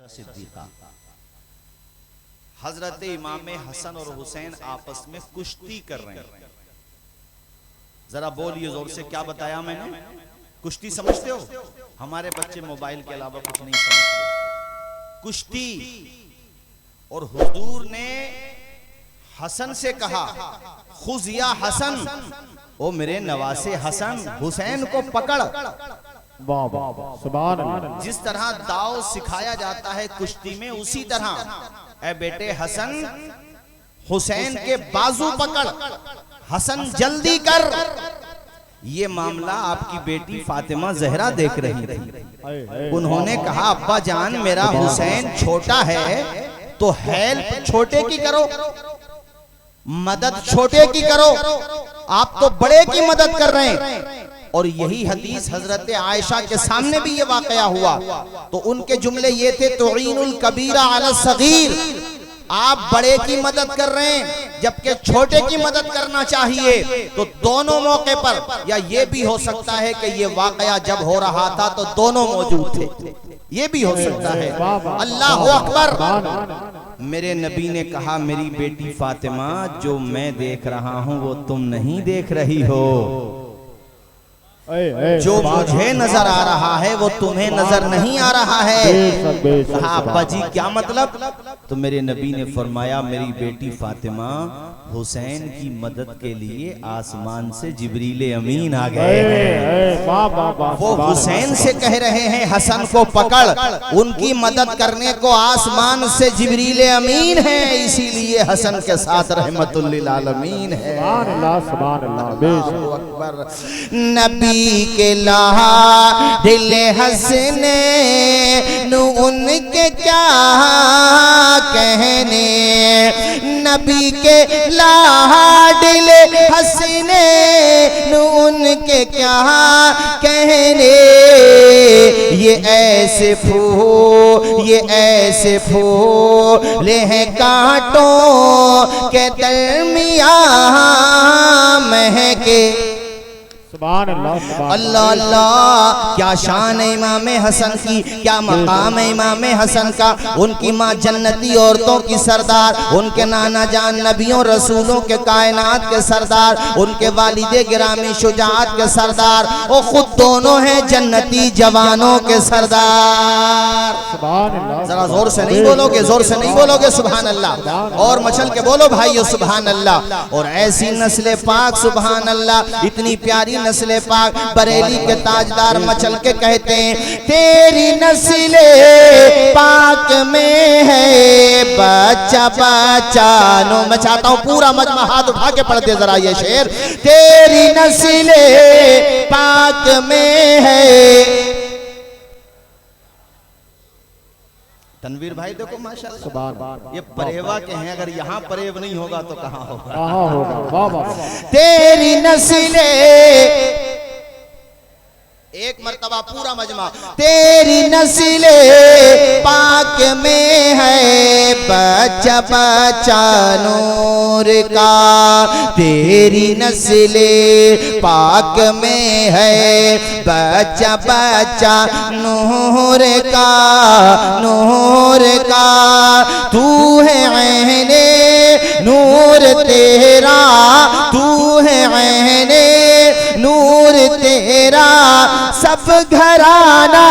Siddiqa. हजरत इमाम हसन और हुसैन आपस में कुश्ती कर रहे हैं। जरा बोलिए जोर से, क्या बताया मैंने? कुश्ती समझते हो? हमारे बच्चे मोबाइल के अलावा कुछ नहीं समझते। कुश्ती। और हुजूर ने हसन से कहा, खुज या हसन, ओ मेरे नवासे हसन, हुसैन को पकड़। वाह वाह, सुभान अल्लाह। जिस तरह दाव सिखाया जाता है कुश्ती में, उसी तरह ए बेटे हसन, हुसैन के बाजू पकड़, हसन जल्दी कर। ये मामला आपकी बेटी फातिमा जहरा देख रही थी। उन्होंने कहा, अब्बा जान, मेरा हुसैन छोटा है तो हेल्प छोटे की करो, मदद छोटे की करो, आप तो बड़े की मदद कर रहे हैं। और यही हदीस हजरत आयशा के सामने भी ये वाकया हुआ, तो उनके जुमले ये थे, तुईनुल कबीरा अला सगीर, आप बड़े की मदद कर रहे हैं जबकि छोटे की मदद करना चाहिए। तो दोनों मौके पर, या ये भी हो सकता है कि ये वाकया जब हो रहा था तो दोनों मौजूद थे, ये भी हो सकता है। अल्लाह अकबर। मेरे नबी ने कहा, मेरी बेटी फातिमा, जो मैं देख रहा हूं वो तुम नहीं देख रही हो, जो मुझे नजर आ रहा है वो तुम्हें नजर नहीं आ रहा है। कहा, अब्बा जी क्या मतलब? तो मेरे नबी ने फरमाया, मेरी बेटी फातिमा, हुसैन की मदद के लिए आसमान से जिब्रील अमीन आ गए हैं। वो हुसैन से कह रहे हैं, हसन को पकड़, उनकी मदद करने को आसमान से जिब्रील अमीन है, इसीलिए हसन के साथ रहमतुल लिल आलमीन है। नबी के लाडिल हसने नु उनके क्या कहने, नबी के लाडिल हसने नु उनके क्या कहने। ये ऐसे फूल हैं कांटों के दरमियां महके। अल्लाह अल्लाह, क्या शान है इमाम हसन की, क्या मकाम है इमाम हसन का। उनकी माँ जन्नती औरतों की सरदार, उनके नाना जान नबियों रसूलों के कायनात के सरदार, उनके वालिदे गिरामी शुजाअत के सरदार, वो खुद दोनों हैं जन्नती जवानों के सरदार। जरा जोर से नहीं बोलोगे, जोर से नहीं बोलोगे सुभान अल्लाह, और मचल के बोलो भाइयों सुभान अल्लाह। और ऐसी नस्ल पाक सुभान अल्लाह, इतनी प्यारी नस्ल पाक, बरेली के ताजदार मचल के कहते हैं, तेरी नस्ल पाक में है बच्चा बच्चा नो। मैं चाहता हूं पूरा मजमा हाथ उठा के पढ़ दे जरा ये शेर, तेरी नस्ल पाक में है। तनवीर भाई देखो माशाल्लाह, ये परेवा के हैं, अगर यहाँ परेव नहीं होगा तो कहाँ होगा? तेरी नस्ल, एक मर्तबा पूरा मजमा, तेरी नस्ल पाक में है बच्चा बच्चा नूर का, तेरी नस्ल पाक में है बच्चा बच्चा नूर का, नूर का। तू है ऐने नूर तेरा, तू है ऐने नूर तेरा, सब घराना।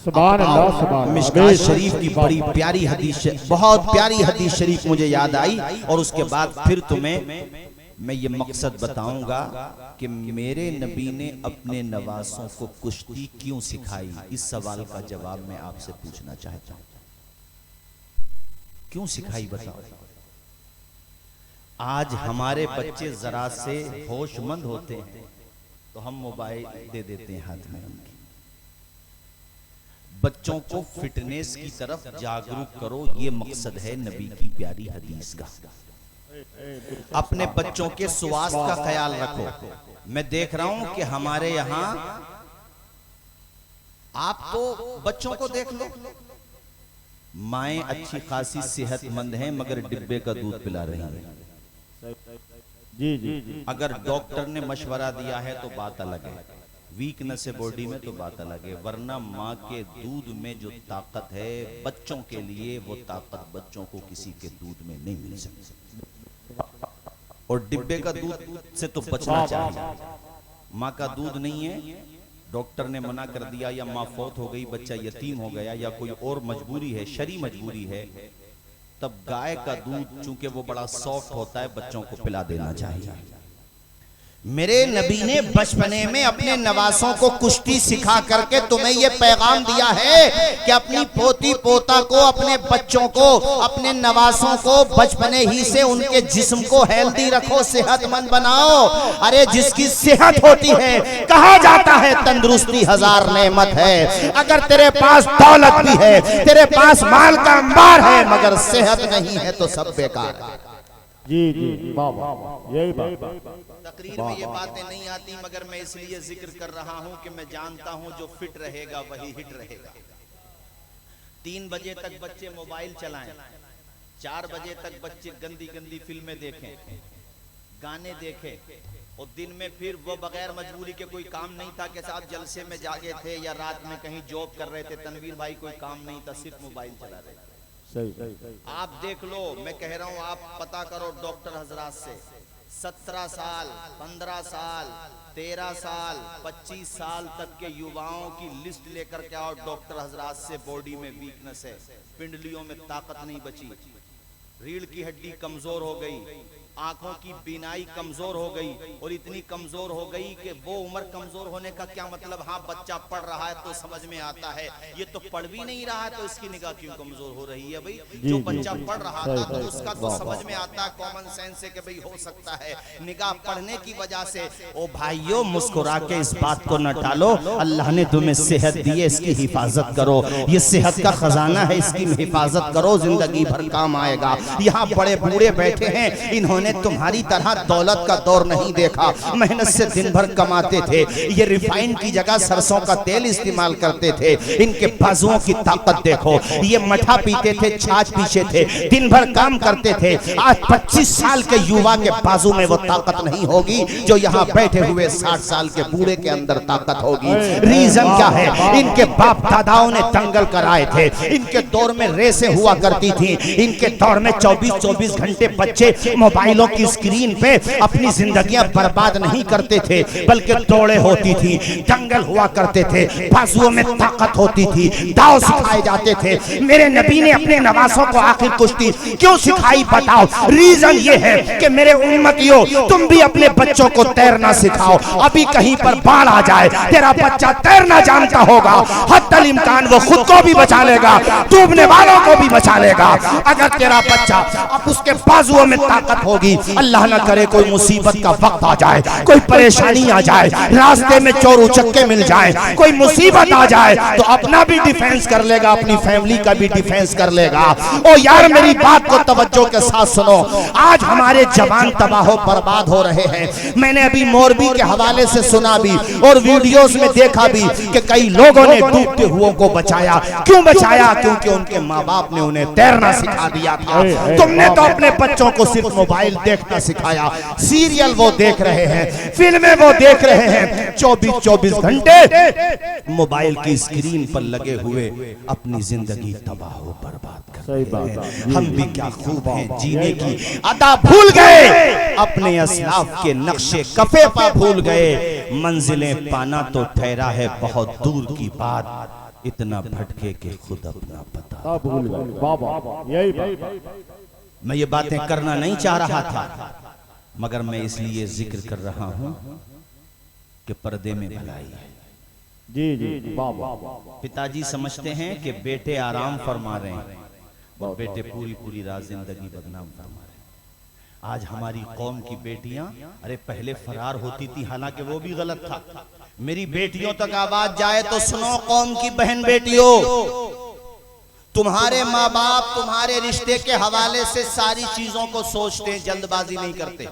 सुभान अल्लाह। मिशकात शरीफ की बड़ी प्यारी हदीस, बहुत प्यारी हदीस शरीफ मुझे याद आई, और उसके बाद फिर तुम्हें मैं ये मकसद बताऊंगा कि मेरे नबी ने अपने नवासों को कुश्ती क्यों सिखाई। इस सवाल का जवाब मैं आपसे पूछना चाहता हूं, क्यों सिखाई बताओ। आज हमारे बच्चे जरा से होशमंद होते हैं तो हम मोबाइल दे देते हैं हाथ में। बच्चों को फिटनेस की तरफ जागरूक करो, ये मकसद है नबी की प्यारी हदीस का। अपने बच्चों के स्वास्थ्य का ख्याल रखो। मैं देख रहा हूं कि हमारे यहां, आप तो बच्चों को देख लो, माएं अच्छी खासी सेहतमंद हैं मगर डिब्बे का दूध पिला रही हैं। जी जी, अगर डॉक्टर ने मशवरा दिया है तो बात अलग है, वीकनेस है बॉडी में तो बात अलग है, वरना माँ के दूध में जो ताकत है बच्चों के लिए, वो ताकत बच्चों को किसी के दूध में नहीं मिल सकती। और डिब्बे का दूध से तो बचना चाहिए। माँ का दूध नहीं है, डॉक्टर ने मना कर दिया, या माँ फौत हो गई, बच्चा यतीम हो गया, या कोई और मजबूरी है, शरी मजबूरी है, तब गाय का दूध चूंकि वो बड़ा सॉफ्ट होता है, बच्चों को पिला देना चाहिए। मेरे नबी ने बचपने में अपने नवासों को कुश्ती सिखा करके तुम्हें यह पैगाम दिया है कि अपनी पोती पोता को, अपने बच्चों को, अपने नवासों को बचपने ही से उनके जिस्म को हेल्दी रखो, सेहतमंद बनाओ। अरे जिसकी सेहत होती है, कहा जाता है तंदुरुस्ती हजार नेमत है। अगर तेरे पास दौलत भी है, तेरे पास माल का अंबार है, मगर सेहत नहीं है तो सब बेकार। जी जी बाबा, यही बात। तकरीर में ये बातें नहीं आती, मगर मैं इसलिए जिक्र कर रहा हूं कि मैं जानता हूं जो फिट रहेगा वही हिट रहेगा। 3 बजे तक बच्चे मोबाइल चलाएं, 4 बजे तक बच्चे गंदी गंदी फिल्में देखें, गाने देखें, और दिन में फिर वो बगैर मजबूरी के, कोई काम नहीं था कि साहब जलसे में जागे थे या रात में कहीं जॉब कर रहे थे, तनवीर भाई कोई काम नहीं था, सिर्फ मोबाइल चला रहे थे। आप देख लो, मैं कह रहा हूं, आप पता करो डॉक्टर हजरात से, 17 साल, 15 साल, 13 साल, 25 साल तक के युवाओं की लिस्ट लेकर के आओ डॉक्टर हजरात से। बॉडी में वीकनेस है, पिंडलियों में ताकत नहीं बची, रीढ़ की हड्डी कमजोर हो गई, आंखों की बीनाई कमजोर हो गई, और इतनी कमजोर हो गई कि वो उम्र कमजोर होने का क्या मतलब। हाँ, बच्चा पढ़ रहा है तो समझ में आता है, ये तो पढ़ भी नहीं रहा है तो इसकी निगाह क्यों कमजोर हो रही है भाई। जो बच्चा पढ़ रहा था तो उसका तो समझ में आता है, कॉमन सेंस से कि भाई हो सकता है निगाह पढ़ने की वजह से। ओ भाइयों, मुस्कुरा के इस बात को न टालो, अल्लाह ने तुम्हें सेहत दी है, इसकी हिफाजत करो। ये सेहत का खजाना है, इसकी हिफाजत करो, जिंदगी भर काम आएगा। यहाँ बड़े बूढ़े बैठे हैं, इन्होंने तुम्हारी तरह दौलत का दौर नहीं देखा, मेहनत से दिन भर कमाते थे, ये रिफाइन की जगह सरसों का तेल इस्तेमाल करते थे। इनके बाजुओं की ताकत देखो, ये मठा पीते थे, छाछ पीते थे, दिन भर काम करते थे। आज 25 साल के युवा के बाजू में वो ताकत नहीं होगी जो यहाँ बैठे हुए 60 साल के बूढ़े के अंदर ताकत होगी। रीजन क्या है? इनके बाप दादाओं ने दंगल कराए थे, इनके दौर में रेसें हुआ करती थी, इनके दौर में 24-24 घंटे बच्चे मोबाइलों की स्क्रीन पे अपनी जिंदगियां बर्बाद नहीं करते थे, बल्कि दौड़े होती थी, दंगल हुआ करते थे, बाजुओं में ताकत होती थी, दाव सिखाए जाते थे। मेरे नबी ने अपने नवासों को आखिर कुश्ती क्यों सिखाई बताओ? रीजन ये है कि मेरे उम्मतियों, तुम भी अपने बच्चों को तैरना सिखाओ। अभी कहीं पर बाढ़ आ जाए, तेरा बच्चा तैरना जानता होगा, हद्दल इम्कान वो खुद को भी बचा लेगा, डूबने वालों को भी बचा लेगा। अगर तेरा बच्चा, अब उसके बाजुओं में ताकत होगी, अल्लाह ना करे कोई मुसीबत का वक्त आ जाए, कोई परेशानी आ जाए, रास्ते में चोर उचक्के मिल जाए, कोई मुसीबत आ जाए, तो अपना भी डिफेंस कर लेगा, अपनी फैमिली का भी डिफेंस कर लेगा। ओ यार, मेरी बात को तवज्जो के साथ सुनो। आज हमारे जवान तबाह बर्बाद हो रहे हैं। मैंने अभी मोरबी के हवाले से सुना भी और वीडियोस में देखा भी कि कई लोगों ने डूबते हुओं को बचाया। क्यों बचाया? क्योंकि उनके माँ बाप ने उन्हें तैरना सिखा दिया था। तुमने तो अपने बच्चों को सिर्फ मोबाइल देखना सिखाया, सीरियल वो देख रहे हैं, फिल्में वो देख रहे हैं, 24-24 घंटे मोबाइल की स्क्रीन पर लगे हुए अपनी जिंदगी तबाह बर्बाद कर रहे हैं। हम भी क्या खूब हैं, जीने की अदा भूल गए, अपने असलाफ के नक्शे कफे पर भूल गए। मंजिलें पाना तो ठहरा है बहुत दूर की बात, इतना भटके के खुद अपना पता भूल गए। बाबा, यही बात। मैं ये बातें करना नहीं चाह रहा था, मगर मैं इसलिए जिक्र कर रहा हूं कि पर्दे में भलाई है। जी जी बाबा। पिताजी समझते हैं कि बेटे आराम फरमा रहे हैं, और बेटे पूरी पूरी रात जिंदगी बदनाम फरमा रहे हैं। आज हमारी कौम की बेटियां, अरे पहले फरार होती थी, हालांकि वो भी गलत था। मेरी बेटियों तक आवाज जाए तो सुनो, कौम की बहन बेटियों, तुम्हारे माँ बाप तुम्हारे रिश्ते के हवाले से सारी चीजों को सोचते हैं, जल्दबाजी नहीं करते।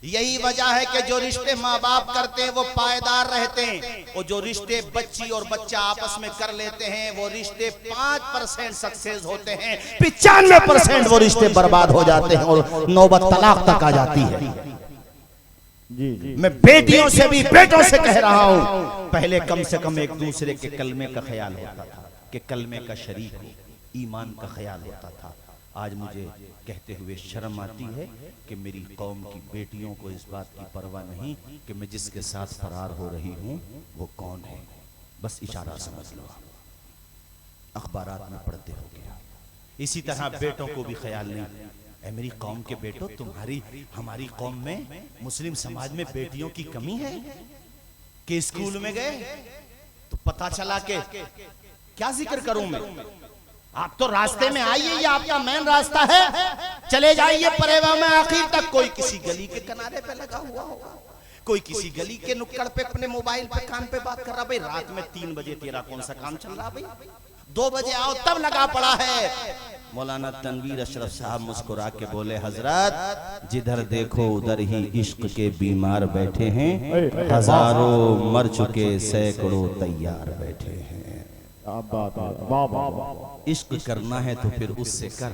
यही वजह है कि जो रिश्ते माँ बाप करते हैं वो पायदार रहते हैं, और जो रिश्ते बच्ची और बच्चा आपस में कर लेते हैं वो रिश्ते 5% सक्सेस होते हैं, 95% वो रिश्ते बर्बाद हो जाते हैं और नौबत तलाक तक आ जाती है। जी जी मैं बेटियों से भी बेटों से कह रहा हूं, पहले कम से कम एक दूसरे के कलमे का ख्याल होता था कि कलमे का शरीक हो, ईमान का ख्याल होता था। आज मुझे कहते हुए शर्म आती है कि मेरी कौम की बेटियों को इस बात की परवाह नहीं कि मैं जिसके साथ फरार हो रही हूं वो कौन है। बस इशारा समझ लो, अखबारात में पढ़ते हो गया। इसी तरह बेटों को भी ख्याल नहीं, ऐ मेरी कौम के बेटो, तुम्हारी हमारी कौम में मुस्लिम समाज में बेटियों की कमी है कि स्कूल में गए तो पता चला कि क्या जिक्र करूं मैं, आप तो रास्ते में आइए, ये आपका मेन रास्ता है, चले जाइए परेवा में आखिर तक। कोई किसी गली के किनारे पे लगा हुआ होगा, कोई किसी गली के नुक्कड़ पे अपने मोबाइल पे कान पे बात कर रहा। भाई रात में 3 बजे तेरा कौन सा काम चल रहा, भाई 2 बजे आओ तब लगा पड़ा है। मौलाना तनवीर अशरफ साहब मुस्कुरा के बोले, हजरत जिधर देखो उधर ही इश्क के बीमार बैठे हैं, हजारों मर चुके सैकड़ों तैयार बैठे हैं। इश्क करना है तो फिर उससे कर,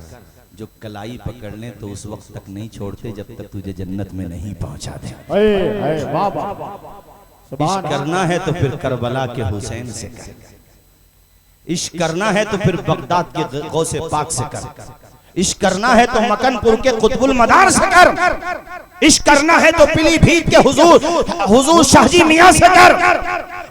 जो कलाई पकड़ ले तो उस वक्त तक नहीं छोड़ते जब तक तुझे जन्नत में नहीं पहुंचा दे। इश्क करना है तो फिर करबला के हुसैन से कर, इश्क करना है तो फिर बगदाद के गौसे पाक से कर, इश्क करना है तो मकनपुर के कुतुबुल मदार से कर, इश्क करना है तो पीलीभीत के हुजूर शाहजी मियां से कर,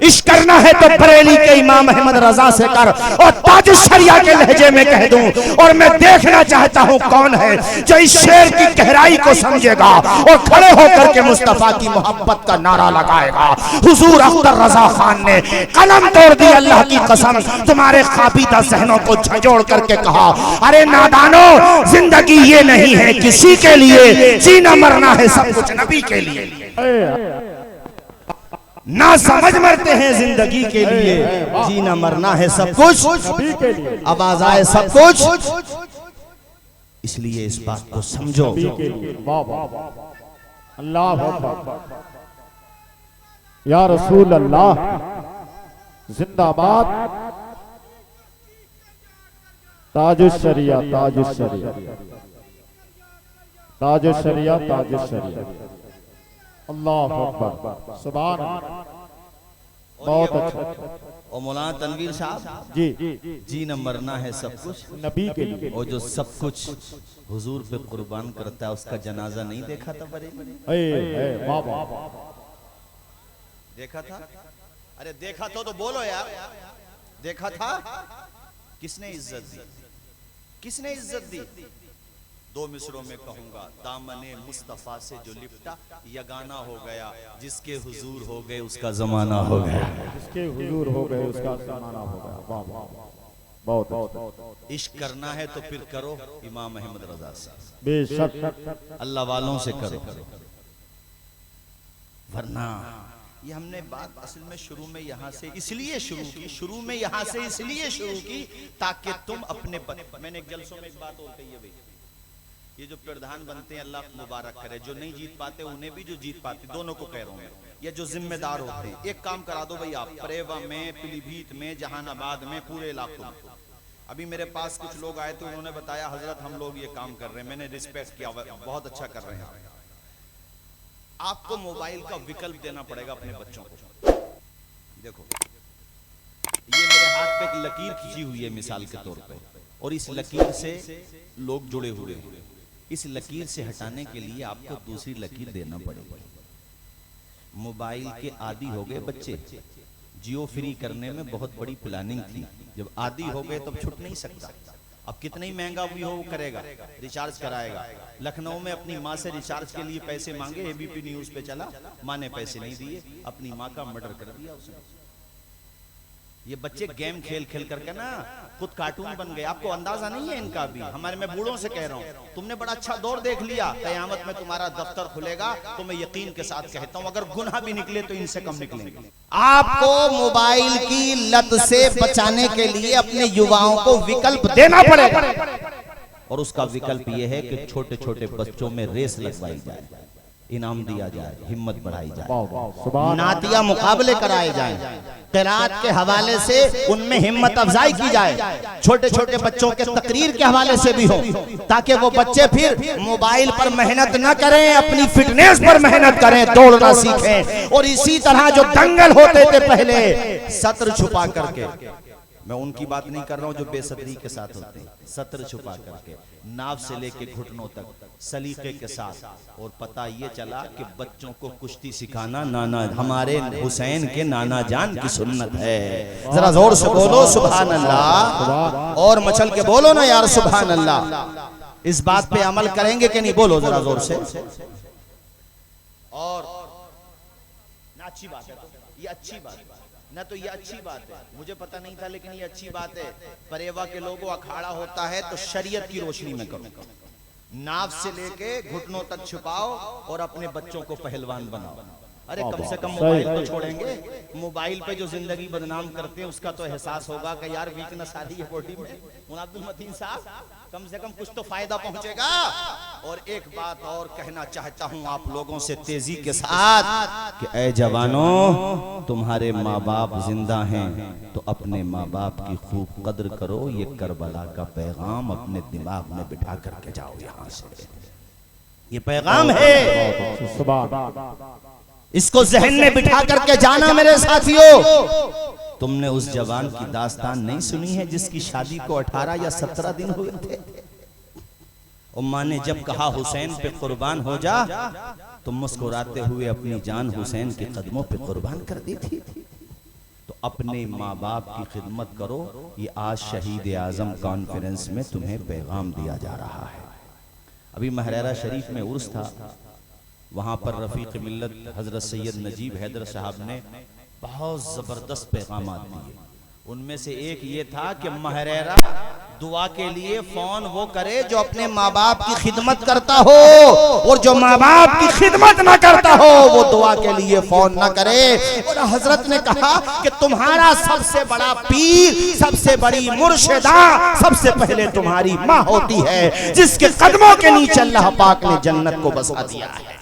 इश्क करना है तो बरेली के इमाम अहमद रजा से कर। और ताज शरिया के लहजे में कह दूं, और मैं देखना चाहता हूं कौन है जो इस शेर की गहराई को समझेगा और खड़े होकर के मुस्तफा की मोहब्बत का नारा लगाएगा। हुजूर अख्तर रजा खान ने कलम तोड़ दी, अल्लाह की कसम तुम्हारे खाबीदा जहनों को झंझोड़ करके कहा, अरे नादानो, जिंदगी ये नहीं है किसी के लिए, जीना मरना है सब कुछ नबी के लिए। ना समझ मरते हैं जिंदगी के लिए, जीना मरना है सब कुछ नबी के लिए, आवाज आए सब कुछ। इसलिए इस बात को समझो। अल्लाह या रसूल अल्लाह जिंदाबाद। ताजुश शरिया, ताजुश शरिया, ताजुश शरिया, ताजुश शरिया। अल्लाह अकबर, सुभान अल्लाह। बहुत अच्छा। और मौलाना तनवीर साहब जी, जीना मरना है सब कुछ नबी के लिए। और जो सब कुछ हुजूर पे कुर्बान करता है उसका जनाजा नहीं देखा था बरेली? बाबा देखा था? अरे देखा तो बोलो यार, देखा था? किसने इज्जत दी, किसने इज्जत दी? 2 मिसरों में कहूंगा, दामने मुस्तफा से जो लिपटा यगाना हो गया, जिसके हुजूर हो गए उसका जमाना हो गया, जिसके हुजूर हो गए उसका जमाना हो गया। वाह वाह, बहुत। इश्क करना है तो फिर करो इमाम अहमद रजा से, बेशक अल्लाह वालों से करो, वरना ये हमने बात असल में शुरू में यहाँ से इसलिए शुरू की, शुरू में यहाँ से इसलिए शुरू की ताकि तुम अपने मैंने एक जलसों में एक बात और कही है भाई, ये जो प्रधान बनते हैं अल्लाह मुबारक करे, जो नहीं जीत पाते उन्हें भी, जो जीत पाते दोनों को कह रहा हूँ मैं, या जो जिम्मेदार होते हैं, एक काम करा दो भाई आप, परेवा में, पीलीभीत में, जहानाबाद में, पूरे इलाकों में। अभी मेरे पास कुछ लोग आए थे, उन्होंने बताया हजरत हम लोग ये काम कर रहे हैं, मैंने रिस्पेक्ट किया, बहुत अच्छा कर रहे हैं। आपको मोबाइल का विकल्प देना पड़ेगा अपने बच्चों को। देखो ये मेरे हाथ पे एक लकीर खींची हुई है मिसाल के तौर पे, और इस लकीर से लोग जुड़े हुए हैं। इस लकीर से हटाने के लिए आपको दूसरी लकीर देना पड़ेगा। मोबाइल के आदी हो गए बच्चे, जियो फ्री करने में बहुत बड़ी प्लानिंग थी, जब आदी हो गए तब छूट नहीं सकता। अब कितना ही महंगा भी हो वो करेगा, रिचार्ज कराएगा। लखनऊ में अपनी माँ से रिचार्ज के लिए पैसे मांगे, एबीपी न्यूज पे चला, माँ ने पैसे नहीं दिए, अपनी माँ का मर्डर कर दिया उसने। ये बच्चे गेम खेल खेल करके ना खुद कार्टून बन गए, आपको अंदाजा नहीं है इनका भी। हमारे, मैं बूढ़ों से कह रहा हूँ, तुमने बड़ा अच्छा दौर देख लिया, कयामत में तुम्हारा दफ्तर खुलेगा तो मैं यकीन के साथ कहता हूँ अगर गुनाह भी निकले तो इनसे कम निकलेंगे। आपको मोबाइल की लत से बचाने के लिए अपने युवाओं को विकल्प देना पड़ेगा, और उसका विकल्प यह है कि छोटे छोटे बच्चों में रेस लगवाई जाए। इनाम दिया जाए, हिम्मत बढ़ाई जाए, वाह वाह सुभान नातिया मुकाबले कराए जाएं, क़िरात के हवाले से उनमें हिम्मत अफजाई की जाए, छोटे छोटे बच्चों के तकरीर के हवाले से भी हो, ताकि वो बच्चे फिर मोबाइल पर मेहनत न करें, अपनी फिटनेस पर मेहनत करें, दौड़ना सीखें। और इसी तरह जो दंगल होते थे पहले सत्र छुपा करके, मैं उनकी बात नहीं कर रहा हूं जो बेसब्री के साथ होते हैं, सत्र छुपा करके नाव से लेके घुटनों तक सलीके के साथ, और पता ये चला कि बच्चों को कुश्ती सिखाना नाना हमारे हुसैन के नाना जान की सुन्नत है। जरा जोर से बोलो सुभान अल्लाह, और मचल के बोलो ना यार सुभान अल्लाह। इस बात पे अमल करेंगे कि नहीं, बोलो जरा जोर से। और ना अच्छी बात है, ये अच्छी बात है ना, तो ये अच्छी बात है, मुझे पता नहीं था लेकिन ये अच्छी बात है। परेवा के लोगों अखाड़ा होता है तो शरीयत की रोशनी में करो, नाव से लेके घुटनों तक छुपाओ और अपने बच्चों को पहलवान बनाओ। अरे कम से कम मोबाइल तो छोड़ेंगे, मोबाइल पे जो जिंदगी बदनाम करते हैं उसका तो एहसास होगा कि यार वीकनेस आ रही है बॉडी में। मुनाफिल मतीन साहब, कम से कम कुछ तो फायदा पहुंचेगा। और एक बात और कहना चाहता हूं आप लोगों से तेजी के साथ कि ऐ जवानों, तुम्हारे माँ बाप जिंदा हैं तो अपने माँ बाप की खूब कद्र करो। ये करबला का पैगाम अपने दिमाग में बिठा करके जाओ, यहाँ से ये पैगाम है, सुभान इसको जहन में बिठा करके जाना मेरे साथियों। तुमने उस जवान की दास्तान नहीं सुनी है जिसकी शादी को 18 या 17 दिन हुए थे। उम्मा ने जब कहा हुसैन पे कुर्बान हो जा, तो मुस्कुराते हुए अपनी जान हुसैन के कदमों पे कुर्बान कर दी थी। तो अपने माँ बाप की खिदमत करो, ये आज शहीद आजम कॉन्फ्रेंस में तुम्हें पैगाम दिया जा रहा है। अभी महरेरा शरीफ में उर्स था, वहां पर रफीक मिल्लत हजरत सैयद नजीब हैदर साहब ने बहुत जबरदस्त पैगाम दिए। उनमें से एक ये था कि महरेरा दुआ के लिए फोन वो करे जो अपने माँ बाप की खिदमत करता हो, और जो माँ बाप की खिदमत ना करता हो वो दुआ के लिए फोन ना करे। और हजरत ने कहा कि तुम्हारा सबसे बड़ा पीर, सबसे बड़ी मुर्शिदा, सबसे पहले तुम्हारी माँ होती है, जिसके कदमों के नीचे अल्लाह पाक ने जन्नत को बसा दिया है।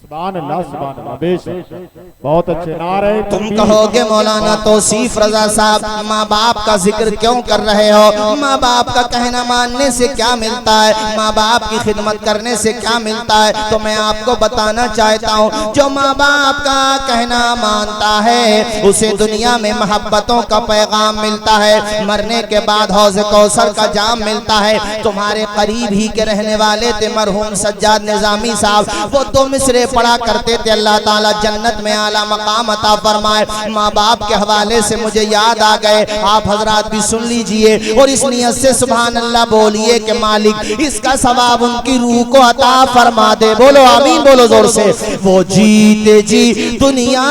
सुभान अल्लाह सुभान अल्लाह, बेशक बहुत अच्छे नारे। तुम कहोगे मौलाना तौसीफ रजा साहब, माँ बाप का जिक्र क्यों कर रहे हो? माँ बाप का कहना मानने से क्या मिलता है, माँ बाप की खिदमत करने से क्या मिलता है? तो मैं आपको बताना चाहता हूँ, जो माँ बाप का कहना मानता है उसे दुनिया में मोहब्बतों का पैगाम मिलता है, मरने के बाद हौज़ कौसर का जाम मिलता है। तुम्हारे करीब ही के रहने वाले थे मरहूम सज्जाद निजामी साहब, वो तो मिसरे पढ़ा करते थे, अल्लाह ताला जन्नत में आला मकाम अता फरमाए। माँ बाप के हवाले से मुझे याद आ गए, आप हजरात भी सुन लीजिए और इस नियत से सुभान अल्लाह बोलिए कि मालिक इसका सवाब उनकी रूह को अता फरमा दे। बोलो आमीन, बोलो जोर से। वो जीते जी दुनिया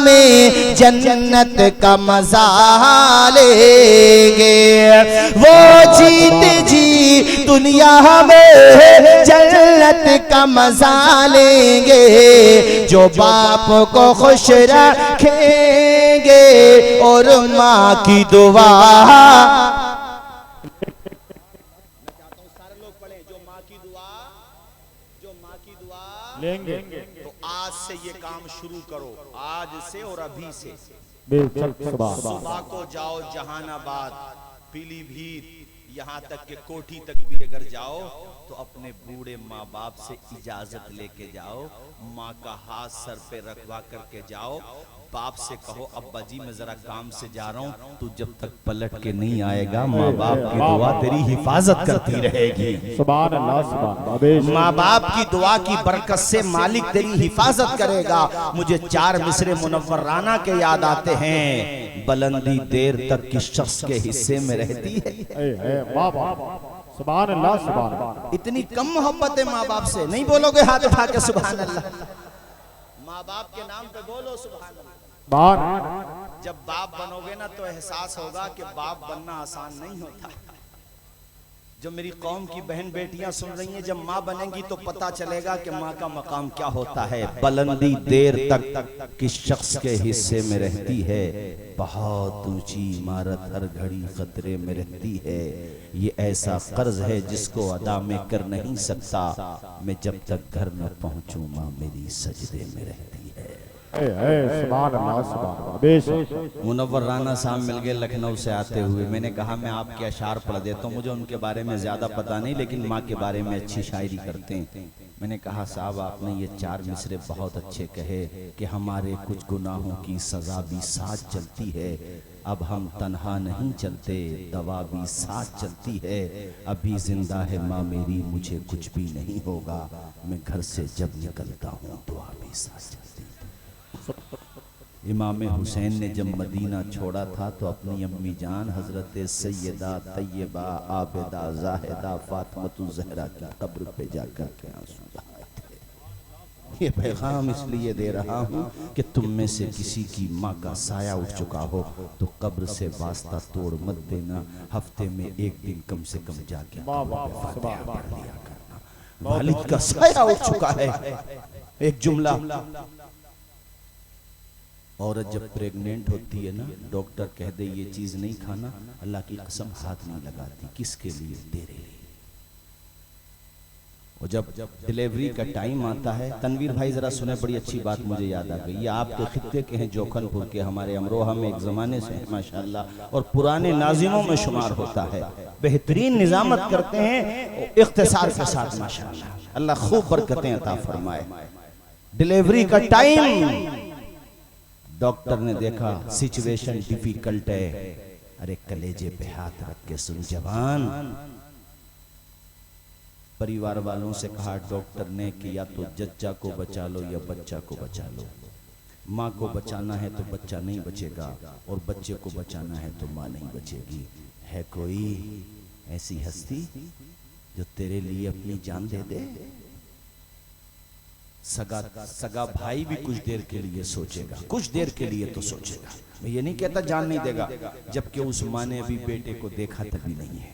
में जन्नत का मजा लेंगे, वो जीते जी दुनिया में जन्नत का मजा लेंगे, जो बाप को खुश रखेंगे और माँ की दुआ। सारे लोग पढ़े, जो माँ की दुआ, जो माँ की दुआ लेंगे। तो आज से ये काम शुरू करो, आज से और अभी से। सुबह को जाओ जहानाबाद, पीलीभीत, यहाँ तक के कोठी तक भी अगर जाओ तो अपने बूढ़े माँ बाप से इजाजत लेके जाओ, माँ का हाथ सर पे रखवा करके जाओ, बाप से कहो अब्बा जी मैं जरा काम से जा रहा हूँ, तू जब तक पलट के नहीं आएगा माँ बाप की दुआ तेरी हिफाजत करती रहेगी। सुभान अल्लाह सुभान अल्लाह, माँ बाप की दुआ की बरकत से मालिक तेरी हिफाजत करेगा। मुझे 4 मिसरे मुनव्वर राना के याद आते हैं, बुलंदी देर तक किस शख्स के हिस्से में रहती है। वाह वाह सुभान अल्लाह सुभान अल्लाह। इतनी कम मोहब्बत है माँ बाप से, नहीं बोलोगे हाथ उठा के सुभान अल्लाह? माँ बाप के नाम पे बोलो सुभान अल्लाह। जब बाप बनोगे ना तो एहसास होगा कि बाप बनना आसान नहीं होता। जो मेरी कौम की बहन बेटियां सुन रही हैं, जब माँ बनेंगी तो पता चलेगा कि माँ का मकाम क्या होता है। बुलंदी देर तक किस शख्स के हिस्से में रहती है, बहुत ऊंची इमारत हर घड़ी खतरे में रहती है। ये ऐसा कर्ज है जिसको अदा में कर नहीं सकता, मैं जब तक घर न पहुंचूं माँ मेरी सजदे में रहती है। सुभान अल्लाह, सुभान अल्लाह। बेशक मुनव्वर राना साहब मिल गए लखनऊ से आते हुए। मैंने कहा मैं आपके अशार पढ़ देता हूँ, मुझे उनके बारे में ज़्यादा पता नहीं, लेकिन माँ के बारे में अच्छी शायरी करते हैं। मैंने कहा साहब आपने ये 4 मिसरे बहुत अच्छे कहे कि हमारे कुछ गुनाहों की सज़ा भी साथ चलती है, अब हम तन्हा नहीं चलते, दवा भी साथ चलती है, अभी जिंदा है माँ मेरी, मुझे कुछ भी नहीं होगा, मैं घर से जब निकलता हूँ दुआ भी साथ चलती है। इमाम हुसैन ने जब मदीना छोड़ा था तो अपनी अम्मी जान हजरत सैयदा तैयबा आबिदा जाहिदा फातिमा ज़हरा की कब्र पे जाकर के आंसू बहाए थे। ये पैगाम इसलिए दे रहा हूँ कि तुम में से किसी की माँ का साया उठ चुका हो तो कब्र से वास्ता तोड़ मत देना, हफ्ते में एक दिन कम से कम जाके फातिहा पढ़ लिया करना। वालिद का साया उठ चुका है। एक जुमला, औरत जब प्रेग्नेंट होती है ना, डॉक्टर कह दे ये चीज नहीं खाना, अल्लाह की कसम हाथ नहीं लगाती। किसके लिए? तेरे लिए। और जब डिलीवरी का टाइम आता है, तनवीर भाई जरा सुने, बड़ी अच्छी बात मुझे याद आ गई। ये आपके खित्ते के हैं, जोखनपुर के, हमारे अमरोहा में एक जमाने से माशाल्लाह, और पुराने नाजिमों में शुमार होता है। बेहतरीन निजामत करते हैं इख्तिसार के साथ माशाल्लाह। अल्लाह खूब बरकतें अता फरमाए। डिलीवरी का टाइम, डॉक्टर ने देखा सिचुएशन डिफिकल्ट है, अरे कलेजे पे हाथ रख के सुन जवान। परिवार वालों से कहा डॉक्टर ने कि या तो जच्चा को बचा लो या बच्चा को बचा लो। माँ को बचाना है तो बच्चा नहीं बचेगा, और बच्चे को बचाना है तो माँ नहीं बचेगी। है कोई ऐसी हस्ती जो तेरे लिए अपनी जान दे दे? सगा भाई भी कुछ देर के लिए सोचेगा, कुछ देर के लिए तो सोचेगा। मैं ये नहीं कहता जान नहीं देगा, जबकि उस माँ ने अभी बेटे को देखा तभी नहीं है।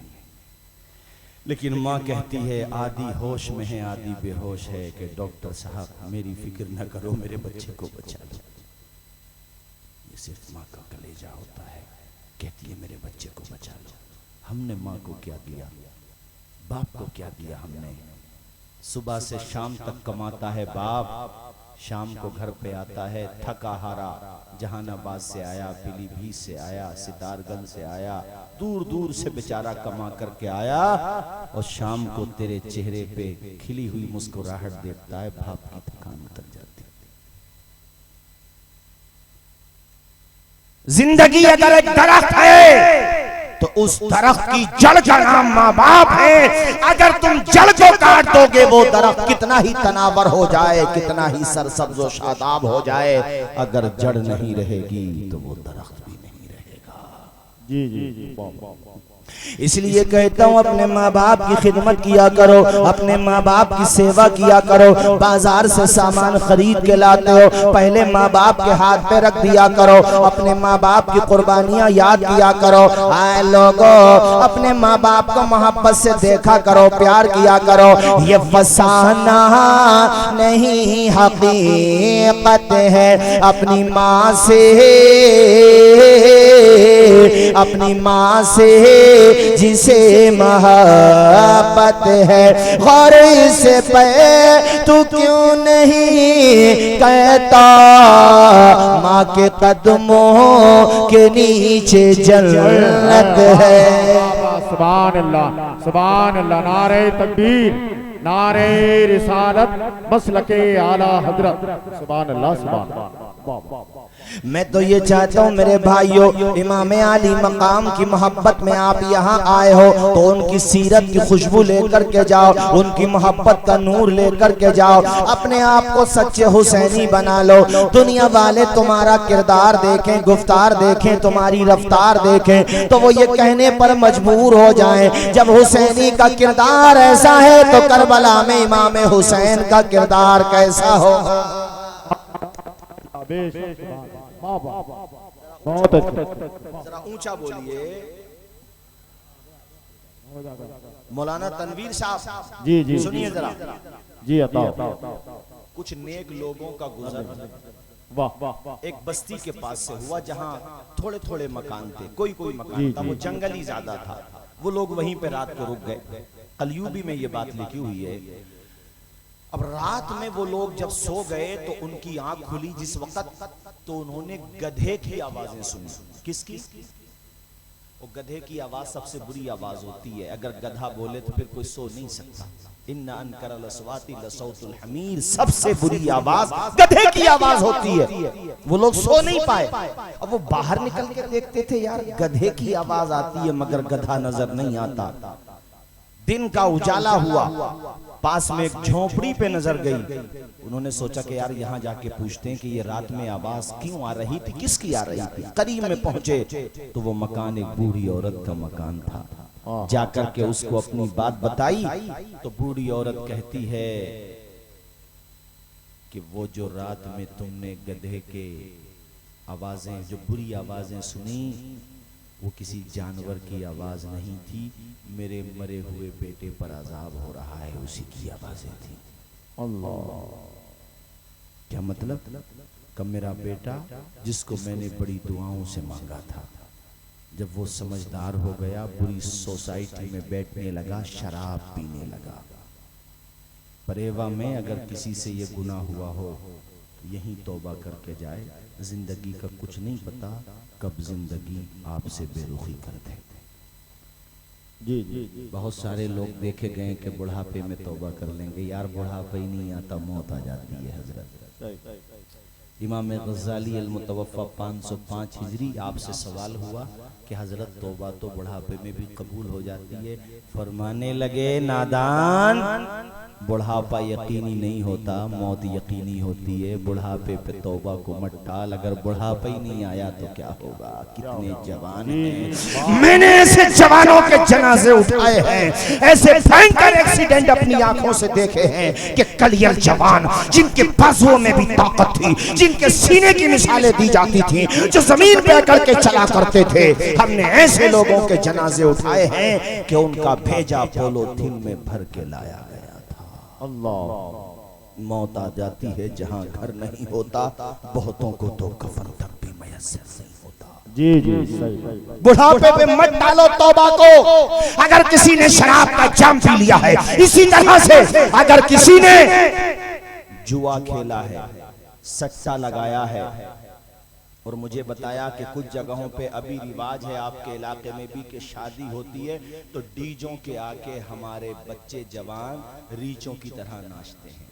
लेकिन माँ कहती है आधी होश में है आधी बेहोश है कि डॉक्टर साहब मेरी फिक्र न करो, मेरे बच्चे को बचा लो। ये सिर्फ माँ का कलेजा होता है, कहती है मेरे बच्चे को बचा लो। हमने माँ को क्या दिया, बाप को क्या दिया? हमने सुबह से शाम तक कमाता है बाप, शाम को घर पे आता है थका हारा, जहानाबाद से आया, पीलीभीत से आया, सितारगंज से आया, दूर दूर से बेचारा कमा करके आया, और शाम को तेरे चेहरे पे खिली हुई मुस्कुराहट देखता है, बाप की थकान उतर जाती। जिंदगी अगर एक दरख्त है तो उस दरख्त की जड़ का नाम माँ बाप है। अगर तुम जड़ को काट दोगे, वो दरख्त कितना ही तनावर हो जाए, कितना ही सरसब्ज और शादाब हो जाए, अगर जड़ नहीं रहेगी तो वो दरख्त भी नहीं रहेगा। जी जी जी। इसलिए कहता हूँ अपने माँ बाप की खिदमत किया करो, अपने माँ बाप की सेवा किया करो। बाजार से सामान खरीद के लाते हो, पहले माँ बाप के हाथ पे रख दिया करो, अपने माँ बाप की कुर्बानियां याद किया करो। आए लोगों, अपने माँ बाप को मोहब्बत से देखा करो, प्यार किया करो। ये फसाना नहीं हकीकत है, अपनी माँ से, अपनी माँ से जिसे मोहब्बत है, गौर से पे तू क्यों नहीं कहता, माँ के कदमों के नीचे जन्नत है। सुभान अल्लाह, सुभान अल्लाह। नारे तकबीर, नारे रिसालत, मसलके आला हजरत। सुभान अल्लाह, सुभान अल्लाह। मैं तो ये चाहता हूँ मेरे भाइयों, इमाम आली मकाम की मोहब्बत में आप यहाँ आए हो तो उनकी सीरत की खुशबू लेकर के जाओ, उनकी मोहब्बत का नूर लेकर के जाओ, अपने आप को सच्चे हुसैनी बना लो। दुनिया वाले तुम्हारा किरदार देखें, गुफ्तार देखें, तुम्हारी रफ्तार देखें तो वो ये कहने पर मजबूर हो जाएं, जब हुसैनी का किरदार ऐसा है तो करबला में इमाम हुसैन का किरदार कैसा हो। बहुत अच्छा, जरा ऊंचा बोलिए। मौलाना तनवीर साहब जी जी सुनिए जरा, जी अता कुछ नेक लोगों का गुजर वाह वाह एक बस्ती के पास से हुआ जहां थोड़े थोड़े मकान थे, कोई कोई जी, मकान था, जी, वो जी। जंगल ही ज्यादा था। वो लोग वहीं पे रात को रुक गए। कलयुगी में ये बात लिखी हुई है। अब रात में वो लोग जब सो गए तो उनकी आंख खुली जिस वक्त, तो उन्होंने गधे की आवाजें सुनी। किसकी? वो गधे की आवाज सबसे बुरी आवाज होती है। अगर गधा बोले तो फिर कोई सो नहीं सकता। इन्ना अनकरल अस्वाती लसौतुल हमीर, सबसे बुरी आवाज गधे की आवाज होती है। वो लोग सो नहीं पाए। अब वो बाहर निकल के देखते थे, यार गधे की आवाज आती है मगर गधा नजर नहीं आता। दिन का उजाला हुआ, पास में एक झोपड़ी पे नजर गई। उन्होंने सोचा कि यार यहाँ जाके पूछते हैं कि ये रात में आवाज क्यों आ रही थी, किसकी आ रही थी। करीब में पहुंचे तो वो मकान एक बूढ़ी औरत का मकान था। जाकर के उसको अपनी बात बताई तो बूढ़ी औरत कहती है कि वो जो रात में तुमने गधे के आवाजें, जो बुरी आवाजें सुनी, वो किसी जानवर की आवाज नहीं थी, मेरे मरे हुए बेटे पर अजाब हो रहा है, उसी की आवाजें थी। अल्लाह, क्या मतलब? कि मेरा बेटा जिसको मैंने बड़ी दुआओं से मांगा था, जब वो समझदार हो गया, बुरी सोसाइटी में बैठने लगा, शराब पीने लगा। परेवा में अगर किसी से ये गुनाह हुआ हो तो यहीं तौबा करके जाए। जिंदगी का कुछ नहीं पता, कब जिंदगी आपसे बेरुखी कर दे। जी जी बहुत सारे लोग देखे गए कि बुढ़ापे में तौबा कर लेंगे। यार बुढ़ापा ही नहीं आता, मौत आ जाती है। हजरत इमाम गज़ाली अल-मुतवफ़्फ़ा 505 हिजरी, आपसे सवाल हुआ कि हजरत तौबा तो बुढ़ापे में भी कबूल हो जाती है। फरमाने लगे, नादान, बुढ़ापा यकीनी नहीं होता, मौत यकीनी होती है। बुढ़ापे पे तौबा को मत टाल, अगर बुढ़ापा ही नहीं आया तो क्या होगा। कितने जवान हैं, मैंने ऐसे जवानों के जनाजे उठाए हैं, ऐसे भयंकर एक्सीडेंट अपनी आंखों से देखे हैं कि कलियर जवान जिनके बाजुओं में भी ताकत थी, जिनके सीने की मिसालें दी जाती थी, जो जमीन पे अकड़ के चला करते थे, हमने ऐसे लोगों के जनाजे उठाए हैं कि उनका भेजा पॉलीथीन में भर के लाया गया था। अल्लाह, मौत आ जाती है जहां घर नहीं होता, बहुतों को तो कफन तक भी मयस्सर नहीं होता। जी जी सही। बुढ़ापे पे मत डालो तौबा को। अगर किसी ने शराब का जाम पी लिया है, इसी तरह से अगर किसी ने जुआ खेला है, सट्टा लगाया है, और मुझे बताया कि कुछ जगहों पे अभी रिवाज है आपके इलाके में भी कि शादी होती है तो डीजों के आके हमारे बच्चे जवान रीचों की तरह नाचते हैं।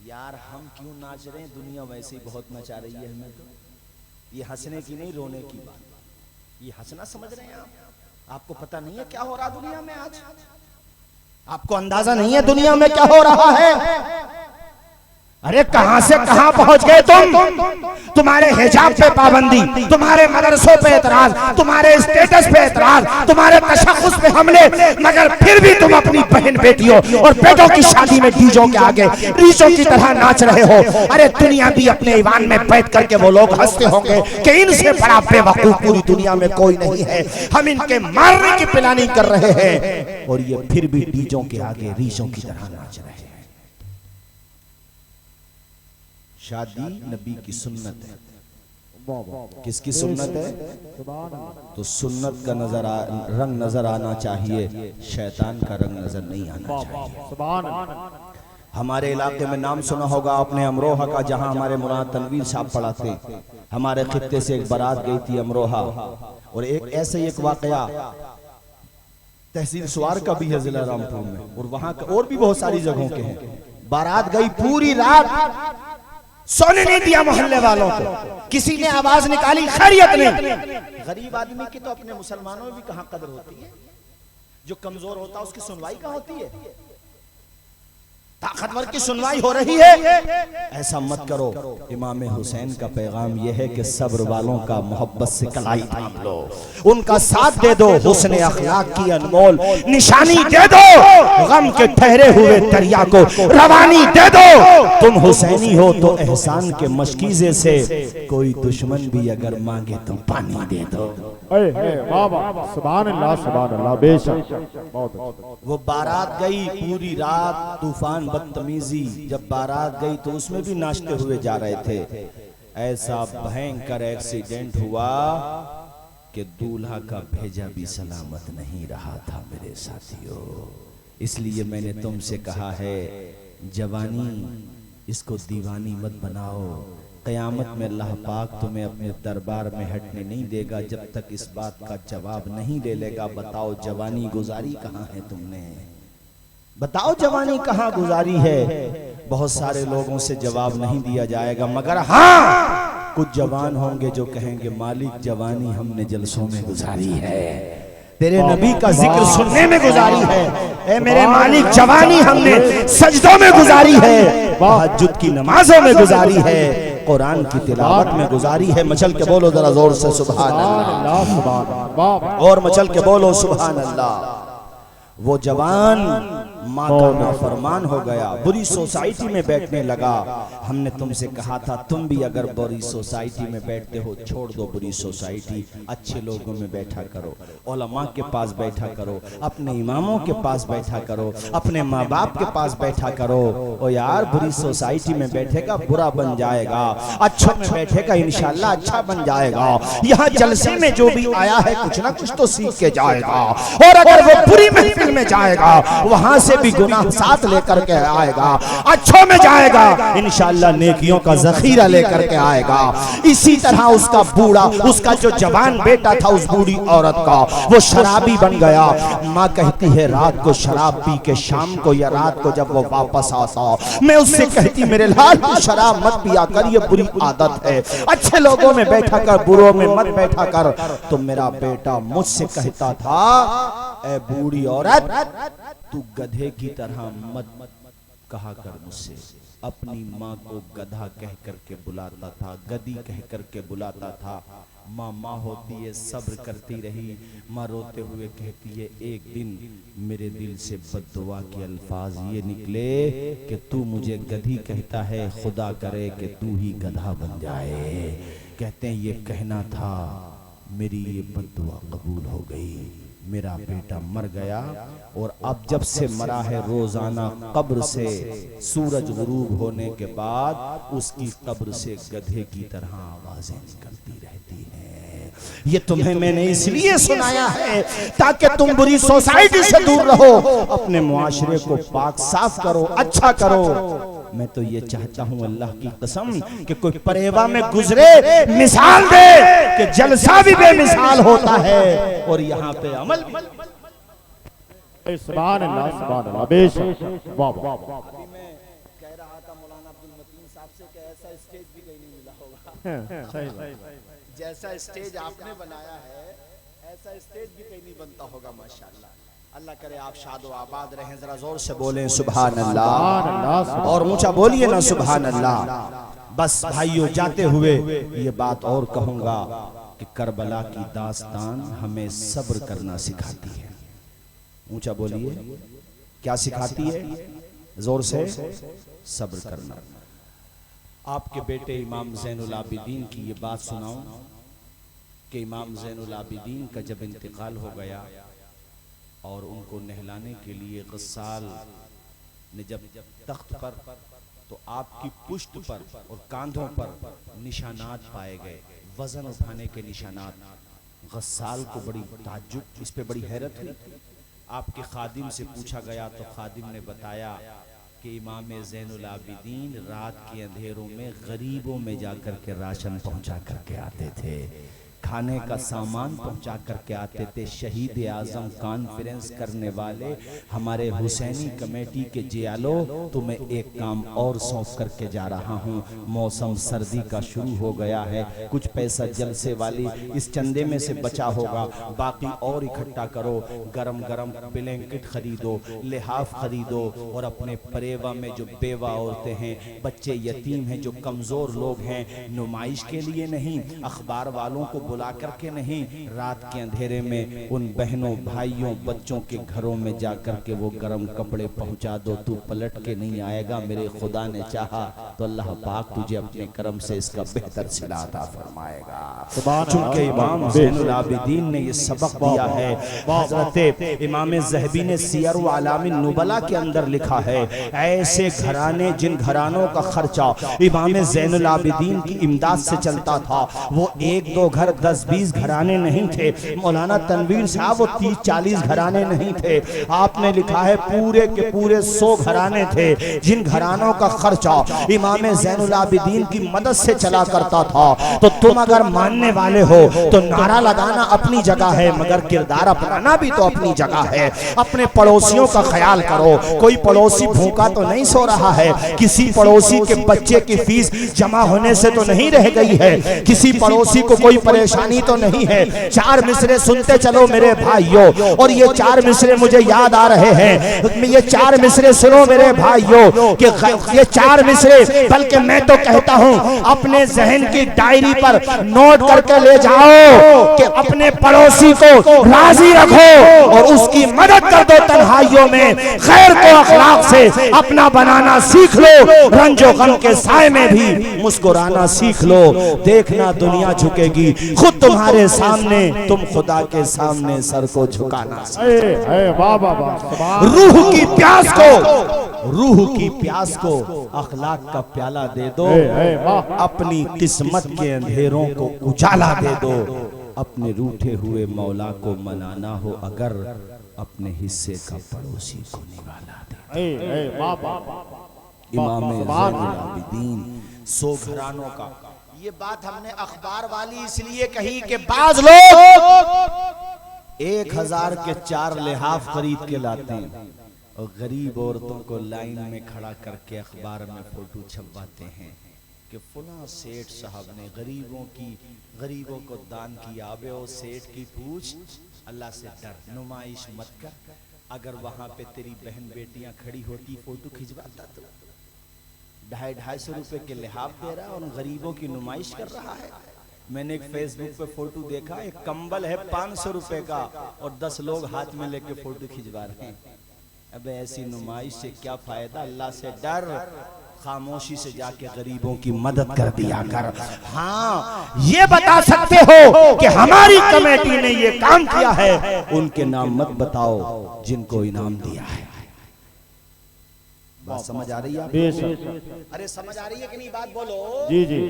यार हम क्यों नाच रहे हैं, दुनिया वैसे ही बहुत नचा रही है हमें। तो ये हंसने की नहीं, रोने की बात, ये हंसना समझ रहे हैं आप। आपको पता नहीं है क्या हो रहा दुनिया में आज, आपको अंदाजा नहीं है दुनिया में क्या हो रहा है। अरे कहां से कहां पहुंच गए तुम। तुम्हारे हिजाब पे पाबंदी, तुम्हारे मदरसों पे एतराज, तुम्हारे स्टेटस पे एतराज, तुम्हारे तशख्खुस पे हमले, मगर फिर भी तुम अपनी बहन बेटियों और बेटों की शादी में डीजों के आगे रीचों की तरह नाच रहे हो। अरे दुनिया भी अपने ईवान में बैठ करके वो लोग हंसते होंगे कि इनसे बड़ा बेवकूफ पूरी दुनिया में कोई नहीं है, हम इनके मारने की प्लानिंग कर रहे हैं, और ये फिर भी डीजों के आगे रीचों की तरह नाच रहे हैं। शादी नबी की सुन्नत है। किसकी सुन्नत है? तो सुन्नत का रंग नजर आना चाहिए, शैतान का रंग नजर नहीं आना चाहिए। हमारे इलाके में नाम सुना होगा आपने अमरोहा का, जहां हमारे मौलाना तनवीर साहब पढ़ाते। हमारे खित्ते से एक बारात गई थी अमरोहा, और एक ऐसे एक वाकया तहसील सुवार का भी है जिला रामपुर में, और वहां और भी बहुत सारी जगहों के हैं। बारात गई, पूरी रात सोने नहीं दिया मोहल्ले वालों को, किसी ने आवाज निकाली, खैरियत नहीं। गरीब आदमी की तो अपने मुसलमानों में भी कहां कदर होती है, जो कमजोर होता है उसकी सुनवाई कहां होती है। ताकतवर की सुनवाई हो रही है, ऐसा मत करो। इमाम हुसैन का पैगाम यह है कि सब्र वालों का मोहब्बत से कलाई थाम लो, उनका साथ दे दो, हुस्न अखलाक की अनमोल निशानी दे दो, गम के ठहरे हुए दरिया को रवानी दे दो। तुम हुसैनी हो तो एहसान के मशकीजे से कोई दुश्मन भी अगर मांगे तो पानी दे दो। सुभान अल्लाह बेशक। वो बारात गई पूरी रात तूफान बदतमीजी, जब बारात गई तो उसमें भी नाचते हुए जा रहे थे। ऐसा भयंकर एक्सीडेंट हुआ कि दूल्हा का भेजा भी सलामत नहीं रहा था मेरे साथियों। इसलिए मैंने तुमसे कहा है, जवानी इसको दीवानी मत बनाओ। क़यामत में अल्लाह पाक तुम्हें अपने दरबार में हटने नहीं देगा जब तक इस बात का जवाब नहीं ले लेगा। बताओ जवानी गुजारी कहाँ है तुमने? बताओ जवानी कहाँ गुजारी है? बहुत सारे लोगों से जवाब नहीं दिया जाएगा, मगर हाँ कुछ जवान होंगे जो कहेंगे मालिक जवानी हमने जलसों में गुजारी है, तेरे नबी का जिक्र सुनने में गुजारी है। ए मेरे मालिक जवानी हमने सजदों में गुजारी है, तहज्जुद की नमाजों में गुजारी है, कुरान की तिलावत में गुजारी है। मचल के बोलो जरा जोर से सुभान अल्लाह, और मचल के बोलो सुभान अल्लाह। वो जवान माँ का नाफरमान हो गया, बुरी सोसाइटी में बैठने लगा। हमने तुमसे कहा था तुम भी अगर बुरी सोसाइटी में बैठते हो छोड़ दो बुरी सोसाइटी, अच्छे लोगों में बैठा करो, उलमा के पास बैठा करो, अपने इमामों के पास बैठा करो, अपने माँ बाप के पास बैठा करो। ओ यार बुरी सोसाइटी में बैठेगा बुरा बन जाएगा, अच्छों में बैठेगा इंशाल्लाह अच्छा बन जाएगा। यहाँ जलसे में जो भी आया है कुछ ना कुछ तो सीख के जाएगा, और अगर वो बुरी महफिल में जाएगा वहां से भी गुनाह साथ लेकर के आएगा, अच्छों में जाएगा इंशाअल्लाह नेकियों का जखीरा लेकर के आएगा। इसी तरह उसका बूढ़ा, उसका जो जवान बेटा था उस बूढ़ी औरत का, वो शराबी बन गया। माँ कहती है रात को शराब पी के शाम को या रात को जब वो वापस आता, मैं उससे कहती मेरे लाल तू शराब मत पिया कर, ये बुरी आदत है, अच्छे लोगों में बैठा कर बुरों में मत बैठा कर। तो मेरा बेटा मुझसे कहता था ए बूढ़ी औरत तू गधे की तरह मत कहा कर मुझसे। अपनी माँ को गधा कह करके बुलाता था, गधी कह करके बुलाता था। माँ माँ होती है, सब्र करती रही। माँ रोते हुए कहती है एक दिन मेरे दिल से बद्दुआ के अल्फाज ये निकले कि तू मुझे गधी कहता है, खुदा करे कि तू ही गधा बन जाए। कहते हैं ये कहना था, मेरी ये बद्दुआ कबूल हो गई, मेरा बेटा मर गया। और अब जब से मरा है रोजाना कब्र से सूरज गुरूब होने के बाद उसकी कब्र से गधे की तरह आवाजें निकलती रहती हैं। ये तुम्हें मैंने इसलिए सुनाया है ताकि तुम बुरी सोसाइटी से दूर रहो, अपने मुआशरे को पाक साफ करो, अच्छा करो। मैं तो ये चाहता हूँ अल्लाह की कसम कि कोई परेवा में गुजरे मिसाल दे कि जलसा भी बेमिसाल होता है और यहाँ पे अमल भी। सुभान अल्लाह बेशक। वाह वाह। अभी मैं कह रहा था मौलाना अब्दुल मतीन साहब से कि ऐसा स्टेज भी कहीं नहीं मिला होगा। सही बात। जैसा स्टेज आपने बनाया है ऐसा स्टेज भी कहीं नहीं बनता होगा माशाल्लाह। अल्लाह करे आप शादो आबाद रहें। जरा जोर से बोलें सुभान अल्लाह, और ऊंचा बोलिए ना सुभान अल्लाह। बस भाइयों जाते हुए ये बात और कहूंगा कि करबला की दास्तान हमें सब्र करना सिखाती है। ऊंचा बोलिए क्या सिखाती है? जोर से सब्र करना। आपके बेटे इमाम ज़ैनुल आबिदीन की ये बात सुनाऊं कि इमाम ज़ैनुल आबिदीन का जब इंतकाल हो गया और उनको नहलाने के लिए गस्साल ने जब तख्त पर, तो आपकी पुश्त पर और कांधों पर निशानात पाए गए, वजन उठाने के निशानात। गस्साल को बड़ी ताज्जुब, इस पे बड़ी हैरत हुई। आपके खादिम से पूछा गया तो खादिम ने बताया कि इमाम ज़ैनुल आबिदीन रात के अंधेरों में गरीबों में जाकर के राशन पहुंचा करके आते थे। खाने का सामान पहुंचा करके आते थे। शहीद आजम कॉन्फ्रेंस करने वाले हमारे हुसैनी कमेटी के जियालो, तुम्हें एक काम और सौंप करके जा रहा हूं। मौसम सर्दी का शुरू हो गया है, कुछ पैसा जलसे वाली इस चंदे में से बचा होगा, बाकी और इकट्ठा करो। गरम गरम ब्लैंकेट खरीदो, लिहाफ खरीदो, और अपने परेवा में जो बेवा औरतें हैं, बच्चे यतीम हैं, जो कमजोर लोग हैं, नुमाइश के लिए नहीं, अखबार वालों को बुला करके नहीं, रात के अंधेरे में उन बहनों भाइयों बच्चों के घरों में जाकर के वो गर्म कपड़े पहुंचा दो। तू पलट के नहीं आएगा, मेरे खुदा ने चाहा तो अल्लाह पाक तुझे अपने करम से इसका बेहतर सिला अता फरमाएगा। चूंकि इमाम ज़ैनुल आबिदीन ने ये सबक दिया है, हज़रत इमाम ज़हबी ने सियर व अलामिन नुबला के अंदर लिखा है, ऐसे घराने जिन घरानों का खर्चा इमाम ज़ैनुल आबिदीन की इमदाद से चलता था, वो एक दो घर 10-20 घराने नहीं थे। मौलाना तनवीर साहब वो 30-40 घराने नहीं थे। आपने लिखा है पूरे के पूरे 100 घराने थे, जिन घरानों का खर्चा इमाम ज़ैनुल आबिदीन की मदद से चला करता था। तो तुम अगर मानने वाले हो तो नारा लगाना अपनी जगह है, मगर किरदार अपनाना भी तो अपनी जगह है। अपने पड़ोसियों का ख्याल करो, कोई पड़ोसी भूखा तो नहीं सो रहा है, किसी पड़ोसी के बच्चे की फीस जमा होने से तो नहीं रह गई है, किसी पड़ोसी को कोई परेशानी तो नहीं है। 4 मिसरे सुनते चलो मेरे भाइयों, और ये 4 मिसरे मुझे याद आ रहे हैं। ये 4 मिसरे सुनो मेरे भाइयों कि ये 4 मिसरे, बल्कि मैं तो कहता हूं अपने जहन की डायरी पर नोट करके ले जाओ कि अपने पड़ोसी को राजी रखो और उसकी मदद कर दो। तन्हाइयों में खैर को अखलाक से अपना बनाना सीख लो, रंजो गम के साए में भी मुस्कुराना सीख लो। देखना दुनिया झुकेगी, खुद तुम्हारे सामने, तुम खुदा के सामने सर को झुकाना। रूह की प्यास को, रूह की प्यास को अखलाक का प्याला दे दो, अपनी किस्मत के अंधेरों को उजाला दे दो। अपने रूठे हुए मौला को मनाना हो अगर, अपने हिस्से का पड़ोसी को निवाला दे। इमाम ज़ैनुल आबिदीन 100 घरानों का। ये बात हमने अखबार वाली इसलिए कही कि बाज लोग 1000 के 4 लिहाफ खरीद के लाते हैं और गरीब औरतों को लाइन में खड़ा करके अखबार में फोटो छपवाते हैं कि फुला सेठ साहब ने गरीबों को दान किया। अबे ओ सेठ की पूछ, अल्लाह से डर, नुमाइश मत कर। अगर वहां पे तेरी बहन बेटियां खड़ी होती, फोटो खिंचवाता तो 250-250 रुपए के लिहाफ दे रहा है और गरीबों की नुमाइश कर रहा है। मैंने एक फेसबुक पे फोटो देखा, एक कंबल है 500 रुपए का और 10 लोग हाथ में लेके फोटो खिंचवा रहे हैं। अब ऐसी नुमाइश से क्या फायदा? अल्लाह से डर, खामोशी से जाके गरीबों की मदद कर दिया कर। हाँ, ये बता सकते हो कि हमारी कमेटी ने ये काम किया है, उनके नाम मत बताओ जिनको इनाम दिया है। बात समझ आ रही है? अरे समझ आ रही है कि नहीं? बात बोलो। जी जी,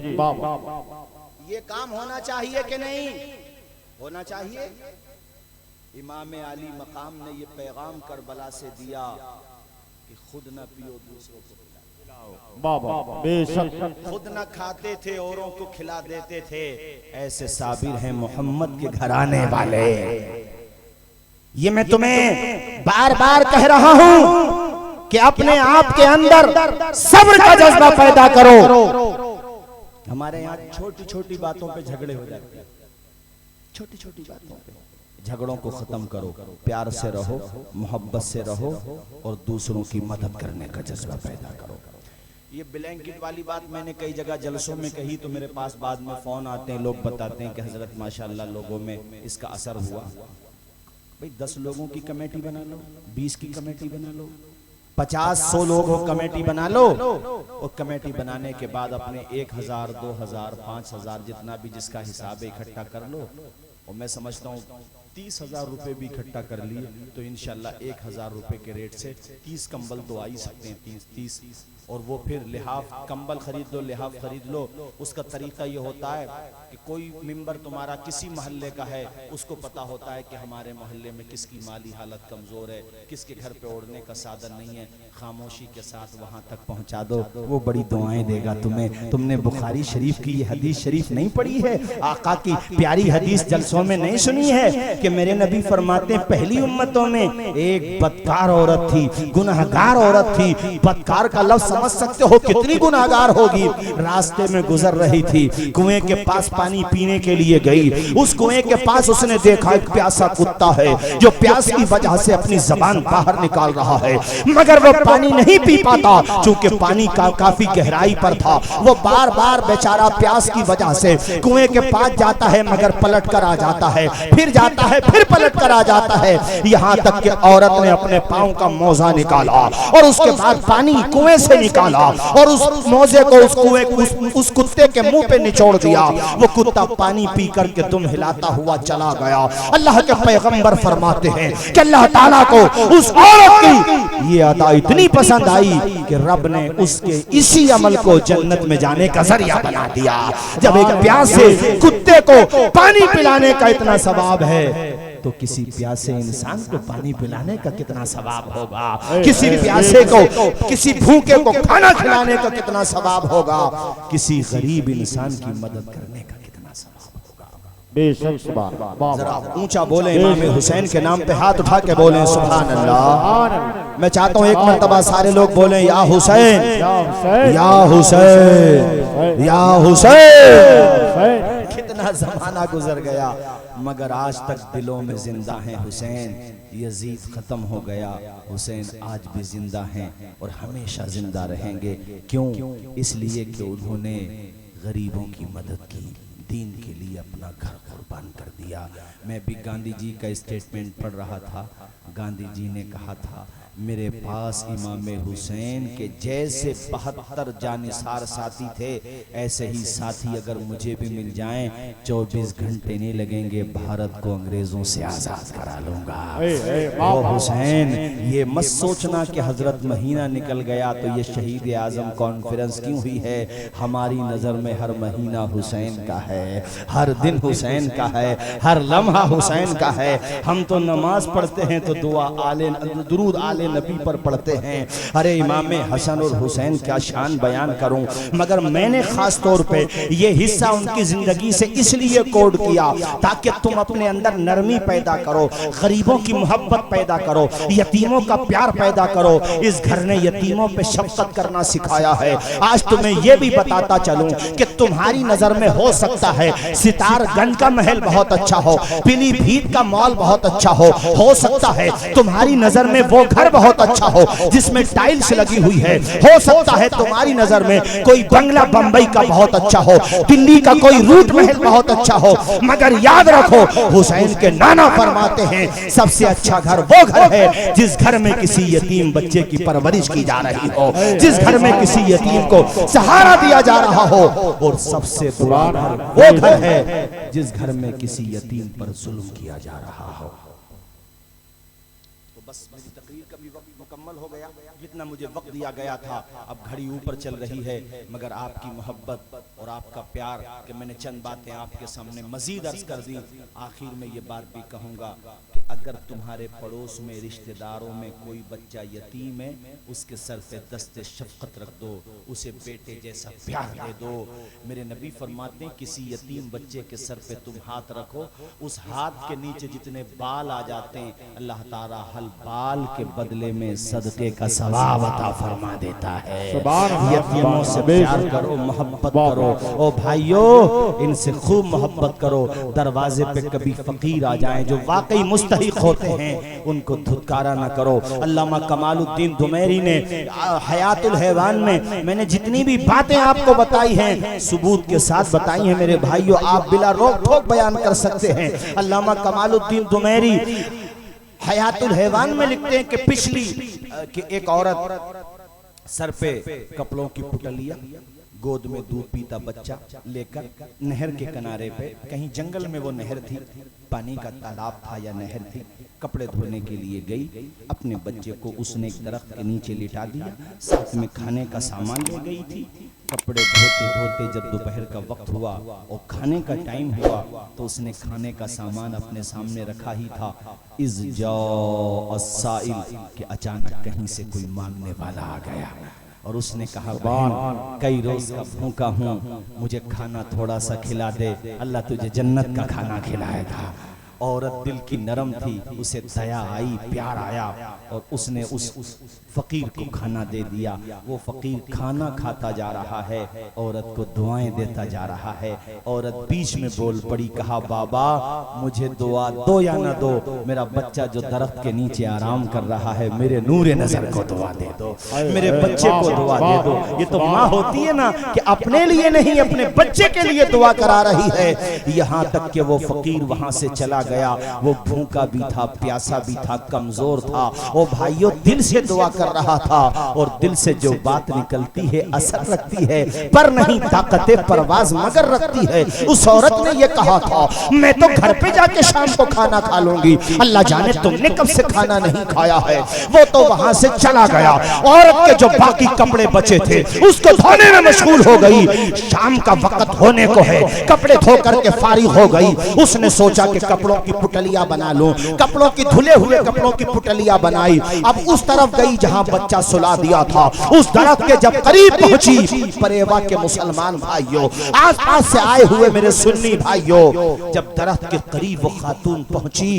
ये काम होना चाहिए कि नहीं होना चाहिए? इमाम आली मकाम ने ये पैगाम करबला से दिया कि खुद न पियो दूसरों को पिलाओ। बेशक खुद न खाते थे औरों को खिला देते थे। ऐसे साबिर हैं मोहम्मद के घराने वाले। ये मैं तुम्हें बार बार कह रहा हूं कि अपने आप के अंदर सब्र का जज्बा पैदा करो। हमारे यहाँ छोटी छोटी बातों पे झगड़े हो जाते हैं, छोटी छोटी बातों पे। झगड़ों को खत्म करो, प्यार से रहो, मोहब्बत से रहो और दूसरों की मदद करने का जज्बा पैदा करो। ये ब्लैंकेट वाली बात मैंने कई जगह जलसों में कही तो मेरे पास बाद में फोन आते हैं, लोग बताते हैं कि हजरत माशाल्लाह लोगों में इसका असर हुआ। भाई 10 लोगों की कमेटी बना लो, 20 की कमेटी बना लो, 50-100 लोग हो कमेटी बना लो। और कमेटी बनाने के बाद अपने 1000, 2000, 5000 जितना भी जिसका हिसाब है इकट्ठा कर लो। और मैं समझता हूँ 30,000 रुपए भी इकट्ठा कर लिए तो इंशाल्लाह 1,000 रुपए के रेट से 30 कंबल तो आ ही सकते हैं। 30 और वो फिर लिहाफ कंबल खरीद लो, लिहाफ खरीद लो। उसका तरीका ये होता है कि कोई मिंबर तुम्हारा किसी मोहल्ले का है, उसको पता होता है कि हमारे मोहल्ले में किसकी माली हालत कमज़ोर है, किसके घर पे ओढ़ने का साधन नहीं है, खामोशी के साथ वहाँ तक पहुँचा दो, वो बड़ी दुआएं देगा तुम्हें। तुमने बुखारी शरीफ की ये हदीस शरीफ नहीं पढ़ी है? आका की प्यारी हदीस जलसों में नहीं सुनी है कि मेरे नबी फरमाते हैं पहली उम्मतों में एक बदकार औरत थी, गुनाहगार औरत थी। बदकार का लफ्ज़ समझ सकते हो कितनी गुनाहगार होगी। रास्ते में गुजर रही थी, कुएं के पास पानी पीने के लिए गई। उस कुएं के पास उसने देखा एक प्यासा कुत्ता है जो प्यास की वजह से अपनी जबान बाहर निकाल रहा है, मगर वो पानी नहीं पी पाता क्योंकि पानी का काफी गहराई पर था। वो बार बार बेचारा प्यास की वजह से कुएं के पास जाता है मगर पलट कर आ जाता है, फिर जाता है, फिर पलट कर आ जाता है। यहाँ तक कि औरत ने अपने पाँव का मोजा निकाला और उसके बाद पानी कुएं से निकाला और उस मोजे को उस कुत्ते के मुंह पे निचोड़ दिया। वो कुत्ता पानी पी करके दुम हिलाता हुआ चला गया। अल्लाह के पैगंबर फरमाते हैं कि अल्लाह ताला को उस औरत की ये अदा इतनी पसंद आई कि रब ने उसके इसी अमल को जन्नत में जाने का जरिया बना दिया। जब एक प्यासे कुत्ते को पानी पिलाने का इतना सवाब है तो किसी प्यासे इंसान को पानी पिलाने का कितना सवाब होगा, किसी प्यासे को, किसी भूखे को खाना खिलाने का कितना सवाब होगा, किसी गरीब इंसान की मदद करने का कितना सवाब होगा। बेशक जरा ऊंचा बोले, इमाम हुसैन के नाम पे हाथ उठा के बोले सुभान अल्लाह। मैं चाहता हूँ एक मर्तबा सारे लोग बोले या हुसैन, या हुसैन, या हुसैन। कितना जमाना गुजर गया मगर आज तक दिलों में जिंदा है हुसैन। यजीद खत्म हो गया, हुसैन आज भी जिंदा हैं और हमेशा जिंदा रहेंगे। क्यों? इसलिए कि उन्होंने गरीबों की मदद की, दीन के लिए अपना घर कुर्बान कर दिया। मैं भी गांधी जी का स्टेटमेंट पढ़ रहा था। गांधी जी ने कहा था मेरे पास इमाम हुसैन के जैसे 72 जानिसार साथी थे, ऐसे ही साथी अगर मुझे भी मिल जाएं 24 घंटे नहीं लगेंगे, भारत को अंग्रेजों से आजाद करा लूंगा। ओ हुसैन, ये मत सोचना कि हजरत महीना निकल गया तो ये शहीद आजम कॉन्फ्रेंस क्यों हुई है। हमारी नजर में हर महीना हुसैन का है, हर दिन हुसैन का है, हर लम्हा हुसैन का है। हम तो नमाज पढ़ते हैं तो दुआ आले दुरूद आले नबी पर पढ़ते हैं। अरे इमाम हसन और हुसैन क्या शान बयान करूं, मगर मैंने खास तौर पे ये हिस्सा उनकी जिंदगी से इसलिए कोड किया ताकि तुम अपने अंदर नरमी पैदा करो, गरीबों की मोहब्बत पैदा करो, यतीमों का प्यार पैदा करो। इस घर ने यतीमों पे शफकत करना सिखाया है। आज तुम्हें यह भी बताता चलूं कि तुम्हारी नजर में हो सकता है सितारगंज का महल बहुत अच्छा हो, पीलीभीत का मॉल बहुत अच्छा हो सकता है तुम्हारी नजर में वो घर बहुत अच्छा हो जिसमें टाइल्स लगी हुई हो सकता है तुम्हारी नजर में कोई बंगला बंबई का बहुत अच्छा हो, दिल्ली का कोई रूट महल बहुत अच्छा हो, मगर याद रखो हुसैन के नाना फरमाते हैं सबसे अच्छा घर वो घर है जिस घर में किसी यतीम बच्चे की परवरिश की जा रही हो, जिस घर में किसी यतीम को सहारा दिया जा रहा हो, और सबसे बुरा घर वो घर है जिस घर में किसी यतीम पर जुल्म किया जा रहा हो। बस मेरी तकरीर का भी वक्त मुकम्मल हो गया, जितना मुझे वक्त दिया गया था। अब घड़ी ऊपर चल रही है, मगर आपकी मोहब्बत और आपका प्यार कि मैंने चंद बातें आपके सामने मजीद अर्ज कर दी। आखिर में ये बात भी कहूँगा कि अगर तुम्हारे पड़ोस में रिश्तेदारों में कोई बच्चा यतीम है, उसके सर पे दस्ते शफकत रख दो, उसे बेटे जैसा प्यार दे दो। मेरे नबी फरमाते हैं किसी यतीम बच्चे के सर पे तुम हाथ रखो, उस हाथ के नीचे जितने बाल आ जाते हैं अल्लाह ताला हल बाल के बदले में सदके का सवाब अता फरमा देता है। यतीमों से प्यार करो, मोहब्बत करो। ओ भाइयों, इनसे खूब मोहब्बत करो। दरवाजे पे कभी फकीर आ जाएं जो वाकई मुस्तहिक होते हैं, उनको धुतकारा ना करो। अल्लामा कमालुद्दीन दुमैरी ने हयातुल हैवान में मैंने जितनी भी बातें आपको बताई हैं सबूत के साथ बताई हैं मेरे भाइयों, आप बिला रोक ठोक बयान कर सकते हैं। अल्लामा कमालुद्दीन दुमैरी हयातुल हैवान में लिखते हैं कि पिछली कि एक औरत सर पे कपड़ों की पुटलिया गोद में दूध पीता बच्चा लेकर नहर के किनारे पे, कहीं जंगल में वो नहर थी, पानी का तालाब था या नहर थी, कपड़े धोने के लिए गई। अपने बच्चे को उसने एक दरख्त के नीचे लिटा दिया, साथ में खाने का सामान ले गई थी। कपड़े धोते धोते जब दोपहर का वक्त हुआ और खाने का टाइम हुआ तो उसने खाने का सामान अपने सामने रखा ही था। इज़ जाअ अस्साइल कि अचानक कहीं से कोई मांगने वाला आ गया और उसने कहा, बहन कई रोज का भूखा हूँ, मुझे खाना थोड़ा सा खिला दे, अल्लाह तुझे जन्नत का खाना खिलाएगा। औरत दिल की नरम थी, उसे दया आई, प्यार आया और उसने उस फकीर को खाना दे दिया। वो फकीर खाना खाता जा रहा है, औरत को दुआएं देता जा रहा है। औरत बीच में बोल पड़ी, कहा, बाबा मुझे दुआ दो या ना दो, मेरा बच्चा जो दरख्त के नीचे आराम कर रहा है, मेरे नूरे नजर को दुआ दे दो, मेरे बच्चे को दुआ दे दो। ये तो माँ होती है ना कि अपने लिए नहीं अपने बच्चे के लिए दुआ करा रही है। यहाँ तक कि वो फकीर वहां से चला गया। वो भूखा भी था, प्यासा भी था, कमजोर था। वो भाइयों दिल से दुआ कर रहा था और दिल से जो बात निकलती है असर रखती है, पर नहीं ताकते परवाज मगर रखती है। उस औरत ने ये कहा था, मैं तो घर पे जाके शाम को खाना खा लूंगी, अल्लाह जाने तुमने कब से खाना नहीं खाया है। वो तो वहां से चला गया। औरत के जो बाकी कपड़े बचे थे उसको धोने में मशगूल हो गई। शाम का वक्त होने को है, कपड़े धो करके फारिग हो गई। उसने सोचा कि कपड़ों की पुटलियां बना लूं, कपड़ों की धुले हुए कपड़ों की पुटलियां बनाई। अब उस तरफ गई जहां बच्चा सुला दिया था। उस दरख्त के जब करीब पहुंची, परेवा के मुसलमान भाइयों, आसपास से आए हुए मेरे सुन्नी भाइयों, जब दरख्त के करीब वो खातून पहुंची,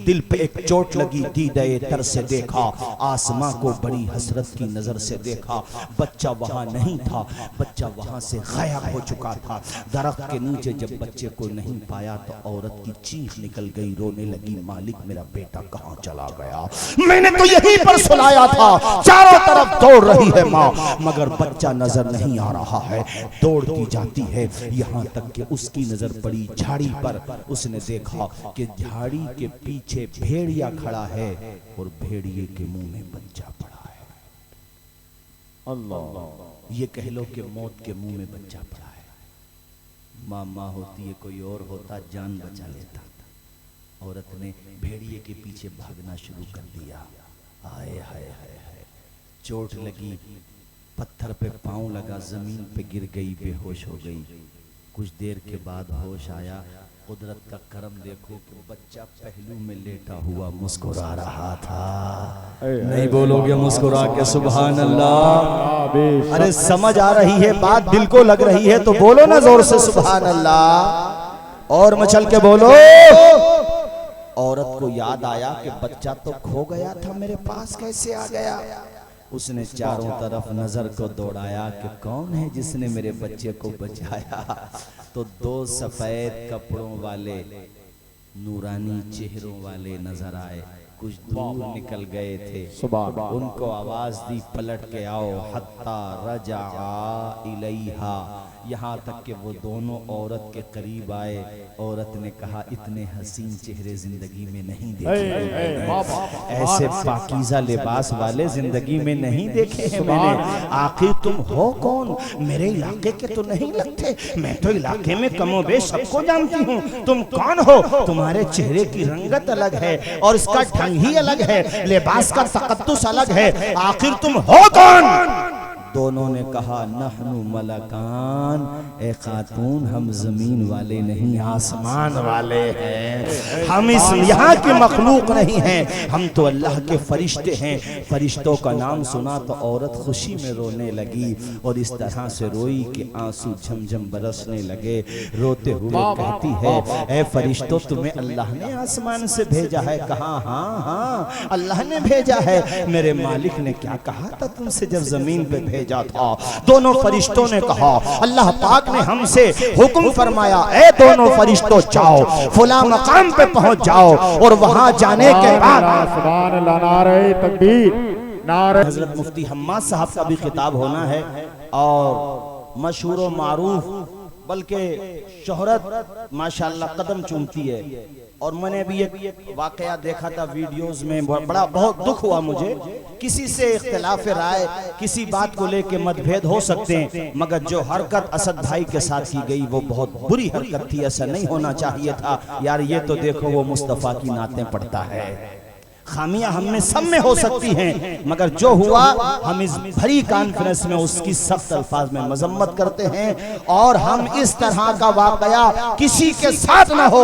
दिल पे एक चोट लगी। दीदाए तर से देखा, आसमां को बड़ी हसरत की नजर से देखा। बच्चा वहां नहीं था, बच्चा वहां से गायब हो चुका था। दरख्त के नीचे जब बच्चे को नहीं पाया तो औरत की चीख निकल गई, रोने लगी, मालिक मेरा बेटा कहां चला गया, मैंने तो यहीं पर सुलाया था। चारों तरफ दौड़ रही है माँ, मगर बच्चा नजर नहीं आ रहा है। दौड़ती जाती है, यहाँ तक कि उसकी नजर पड़ी झाड़ी पर। उसने देखा कि झाड़ी के पीछे भेड़िया खड़ा है और भेड़िए के मुंह में बच्चा पड़ा है। अल्लाह, ये कह लो कि मौत के मुंह में बच्चा पड़ा है। माँ होती है, कोई और होता जान बचा लेता। औरत ने भेड़िए के पीछे भागना शुरू कर दिया। हाय हाय हाय हाय, चोट लगी, पत्थर पे पांव लगा, जमीन पे गिर गई, बेहोश हो गई। कुछ देर के बाद होश आया। कुदरत का करम देखो कि बच्चा पहलू में लेटा हुआ मुस्कुरा रहा था। नहीं बोलोगे मुस्कुरा के सुभान अल्लाह? अरे समझ आ रही है बात, दिल को लग रही है तो बोलो ना जोर से सुभान अल्लाह, और मचल के बोलो। औरत को याद आया कि बच्चा तो खो गया था, मेरे पास कैसे आ गया। उसने चारों तरफ नजर को दौड़ाया कि कौन है जिसने मेरे बच्चे को बचाया। तो दो सफेद कपड़ों वाले नूरानी चेहरों वाले नजर आए, कुछ दूर निकल गए थे। उनको आवाज दी, पलट के आओ। हत्ता रजा इलैहा, यहाँ तक कि वो दोनों औरत के करीब आए। औरत ने कहा, इतने हसीन चेहरे जिंदगी में नहीं देखे, ऐसे पाकीज़ा लिबास वाले जिंदगी में नहीं देखे हैं मैंने। आखिर तुम हो कौन? मेरे इलाके के तो नहीं लगते, मैं तो इलाके में कमोबेश सबको जानती हूँ। तुम कौन हो? तुम्हारे चेहरे की रंगत अलग है और इसका ढंग ही अलग है, लिबास का तकद्दुस अलग है। आखिर तुम हो कौन? दोनों ने कहा, नहनु मलकान, ए खातून हम जमीन वाले नहीं आसमान वाले हैं, हम इस यहाँ के मखलूक नहीं हैं, हम तो अल्लाह के फरिश्ते हैं। फरिश्तों का नाम सुना तो औरत खुशी में रोने लगी और इस तरह से रोई कि आंसू झमझम बरसने लगे। रोते हुए कहती है, ए फरिश्तों तुम्हें अल्लाह ने आसमान से भेजा है? कहा, हाँ हाँ अल्लाह ने भेजा है। मेरे मालिक ने क्या कहा था तुमसे जब जमीन पे भेजा था? दोनों फरिश्तों ने कहा, अल्लाह पाक ने हमसे हुक्म फरमाया, ए दोनों फरिश्तों जाओ फुला मकाम पे पहुंच जाओ और वहां जाने के बाद हजरत मुफ्ती हम्माद साहब का भी खिताब होना है और मशहूर मारूफ बल्कि शोहरत माशाअल्लाह कदम चूमती है और मैंने भी एक वाकया देखा था वीडियोस में, बड़ा बहुत दुख हुआ मुझे। किसी से इख्तिलाफ राय, किसी बात को लेके मतभेद हो सकते हैं, मगर जो हरकत असद भाई के साथ की गई वो बहुत बुरी हरकत थी, ऐसा नहीं होना चाहिए था यार। ये तो देखो वो मुस्तफ़ा की नातें पढ़ता है। खामियां हम में सब में हो सकती हैं, मगर जो हुआ हम इस भरी कॉन्फ्रेंस में उसकी सख्त अल्फाज में मजम्मत करते हैं, और हम इस तरह का वाकया किसी के साथ ना हो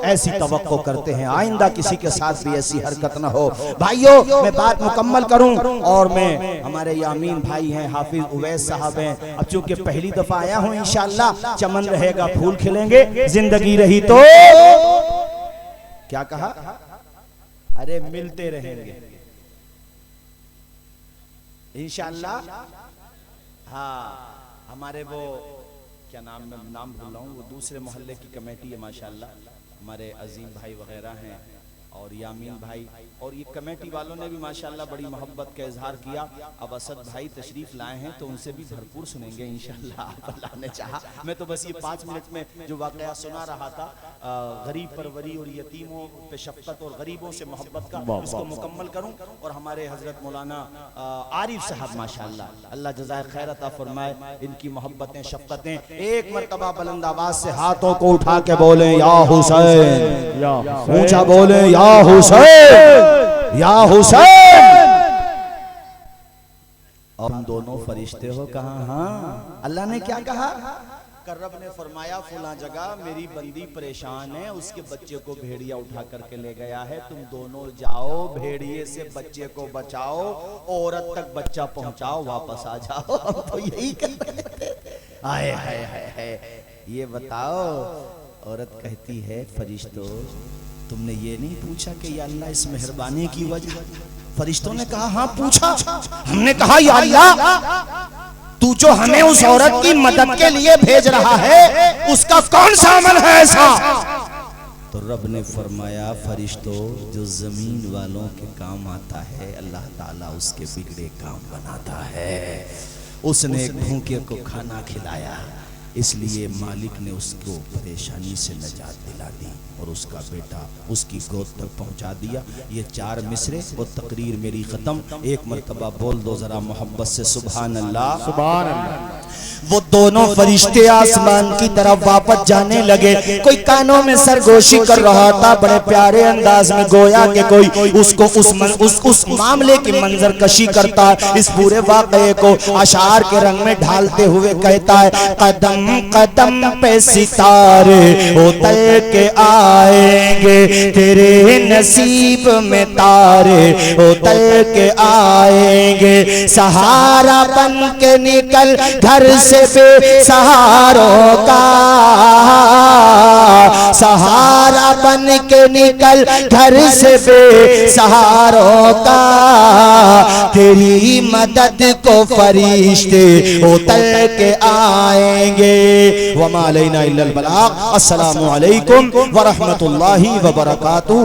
ऐसी तवक्को करते हैं। आइंदा किसी के साथ भी ऐसी हरकत ना हो। भाइयों, मैं बात मुकम्मल करूं, और मैं हमारे यामीन भाई हैं, हाफिज उवैस साहब हैं। अब चूंकि पहली दफा आया हूं, इंशाअल्लाह चमन रहेगा, फूल खिलेंगे, जिंदगी रही तो क्या कहा, अरे मिलते रहेंगे इंशाअल्लाह। हाँ, हमारे वो क्या नाम, मैं नाम भूल रहा हूँ, वो दूसरे मोहल्ले की कमेटी है माशाअल्लाह, हमारे अजीम भाई वगैरह हैं और यामीन भाई, और ये कमेटी वालों ने भी माशाअल्लाह बड़ी मोहब्बत का इजहार किया। अब असद भाई तशरीफ लाए हैं तो उनसे भी भरपूर सुनेंगे इंशाअल्लाह अल्लाह ने चाहा। मैं तो बस ये 5 मिनट में जो वाकया सुना रहा था, गरीब परवरी और यतीमों पे शफकत और गरीबों से मोहब्बत का, इसको मुकम्मल करूं। और हमारे हजरत मौलाना आरिफ साहब माशाअल्लाह, अल्लाह जज़ाए खैर अता फरमाए, इनकी मोहब्बतें शफकतें, एक मरतबा बुलंद आवाज से हाथों को उठा के बोले या हुसैन, ऊंचा बोले या हुसैन, या हुसैन। और तुम दोनों फरिश्ते हो कहा। हाँ, अल्लाह ने क्या कहा, रब ने फरमाया फुला जगह मेरी बंदी परेशान है, उसके बच्चे को भेड़िया उठा करके ले गया है, तुम दोनों जाओ, भेड़िए से बच्चे को बचाओ, औरत तक बच्चा पहुंचाओ, वापस आ जाओ। हम तो यही कर रहे थे। आए हाय हाय हाय, ये बताओ, औरत कहती है फरिश्तों तुमने ये नहीं पूछा कि या अल्लाह इस मेहरबानी की वजह। फरिश्तों ने कहा हाँ पूछा। हमने कहा या अल्लाह तू जो हमें उस औरत की मदद के लिए भेज रहा है उसका कौन सा अमल है ऐसा। तो रब ने फरमाया फरिश्तों जो जमीन वालों के काम आता है अल्लाह ताला उसके बिगड़े काम बनाता है। उसने एक भूखे को खाना खिलाया, इसलिए मालिक ने उसको परेशानी से निजात दिला दी और उसका बेटा उसकी गोद तक पहुंचा दिया। ये 4 मिसरे वो तकरीर मेरी खत्म। एक मरतबा बोल दो जरा मोहब्बत से सुभान अल्लाह, सुभान अल्लाह। वो दोनों फरिश्ते आसमान की तरफ वापस जाने लगे। कोई कानों में सरगोशी कर रहा था बड़े प्यारे अंदाज में, गोया कि कोई उसको उस मामले की मंजर कशी करता है। इस पूरे वाक़े को अशार के रंग में ढालते हुए कहता है कदम कदम पे सितारे उतर के आएंगे, तेरे नसीब में तारे उतर के आएंगे। सहारा बन के निकल घर से बेसहारों का, सहारा बन के निकल घर से बेसहारों का, तेरी मदद को फरिश्ते उतर के आएंगे। वमा अलैना इल्लल बलाग। अस्सलामु अलैकुम व रहमतुल्लाहि व बरकातुहू।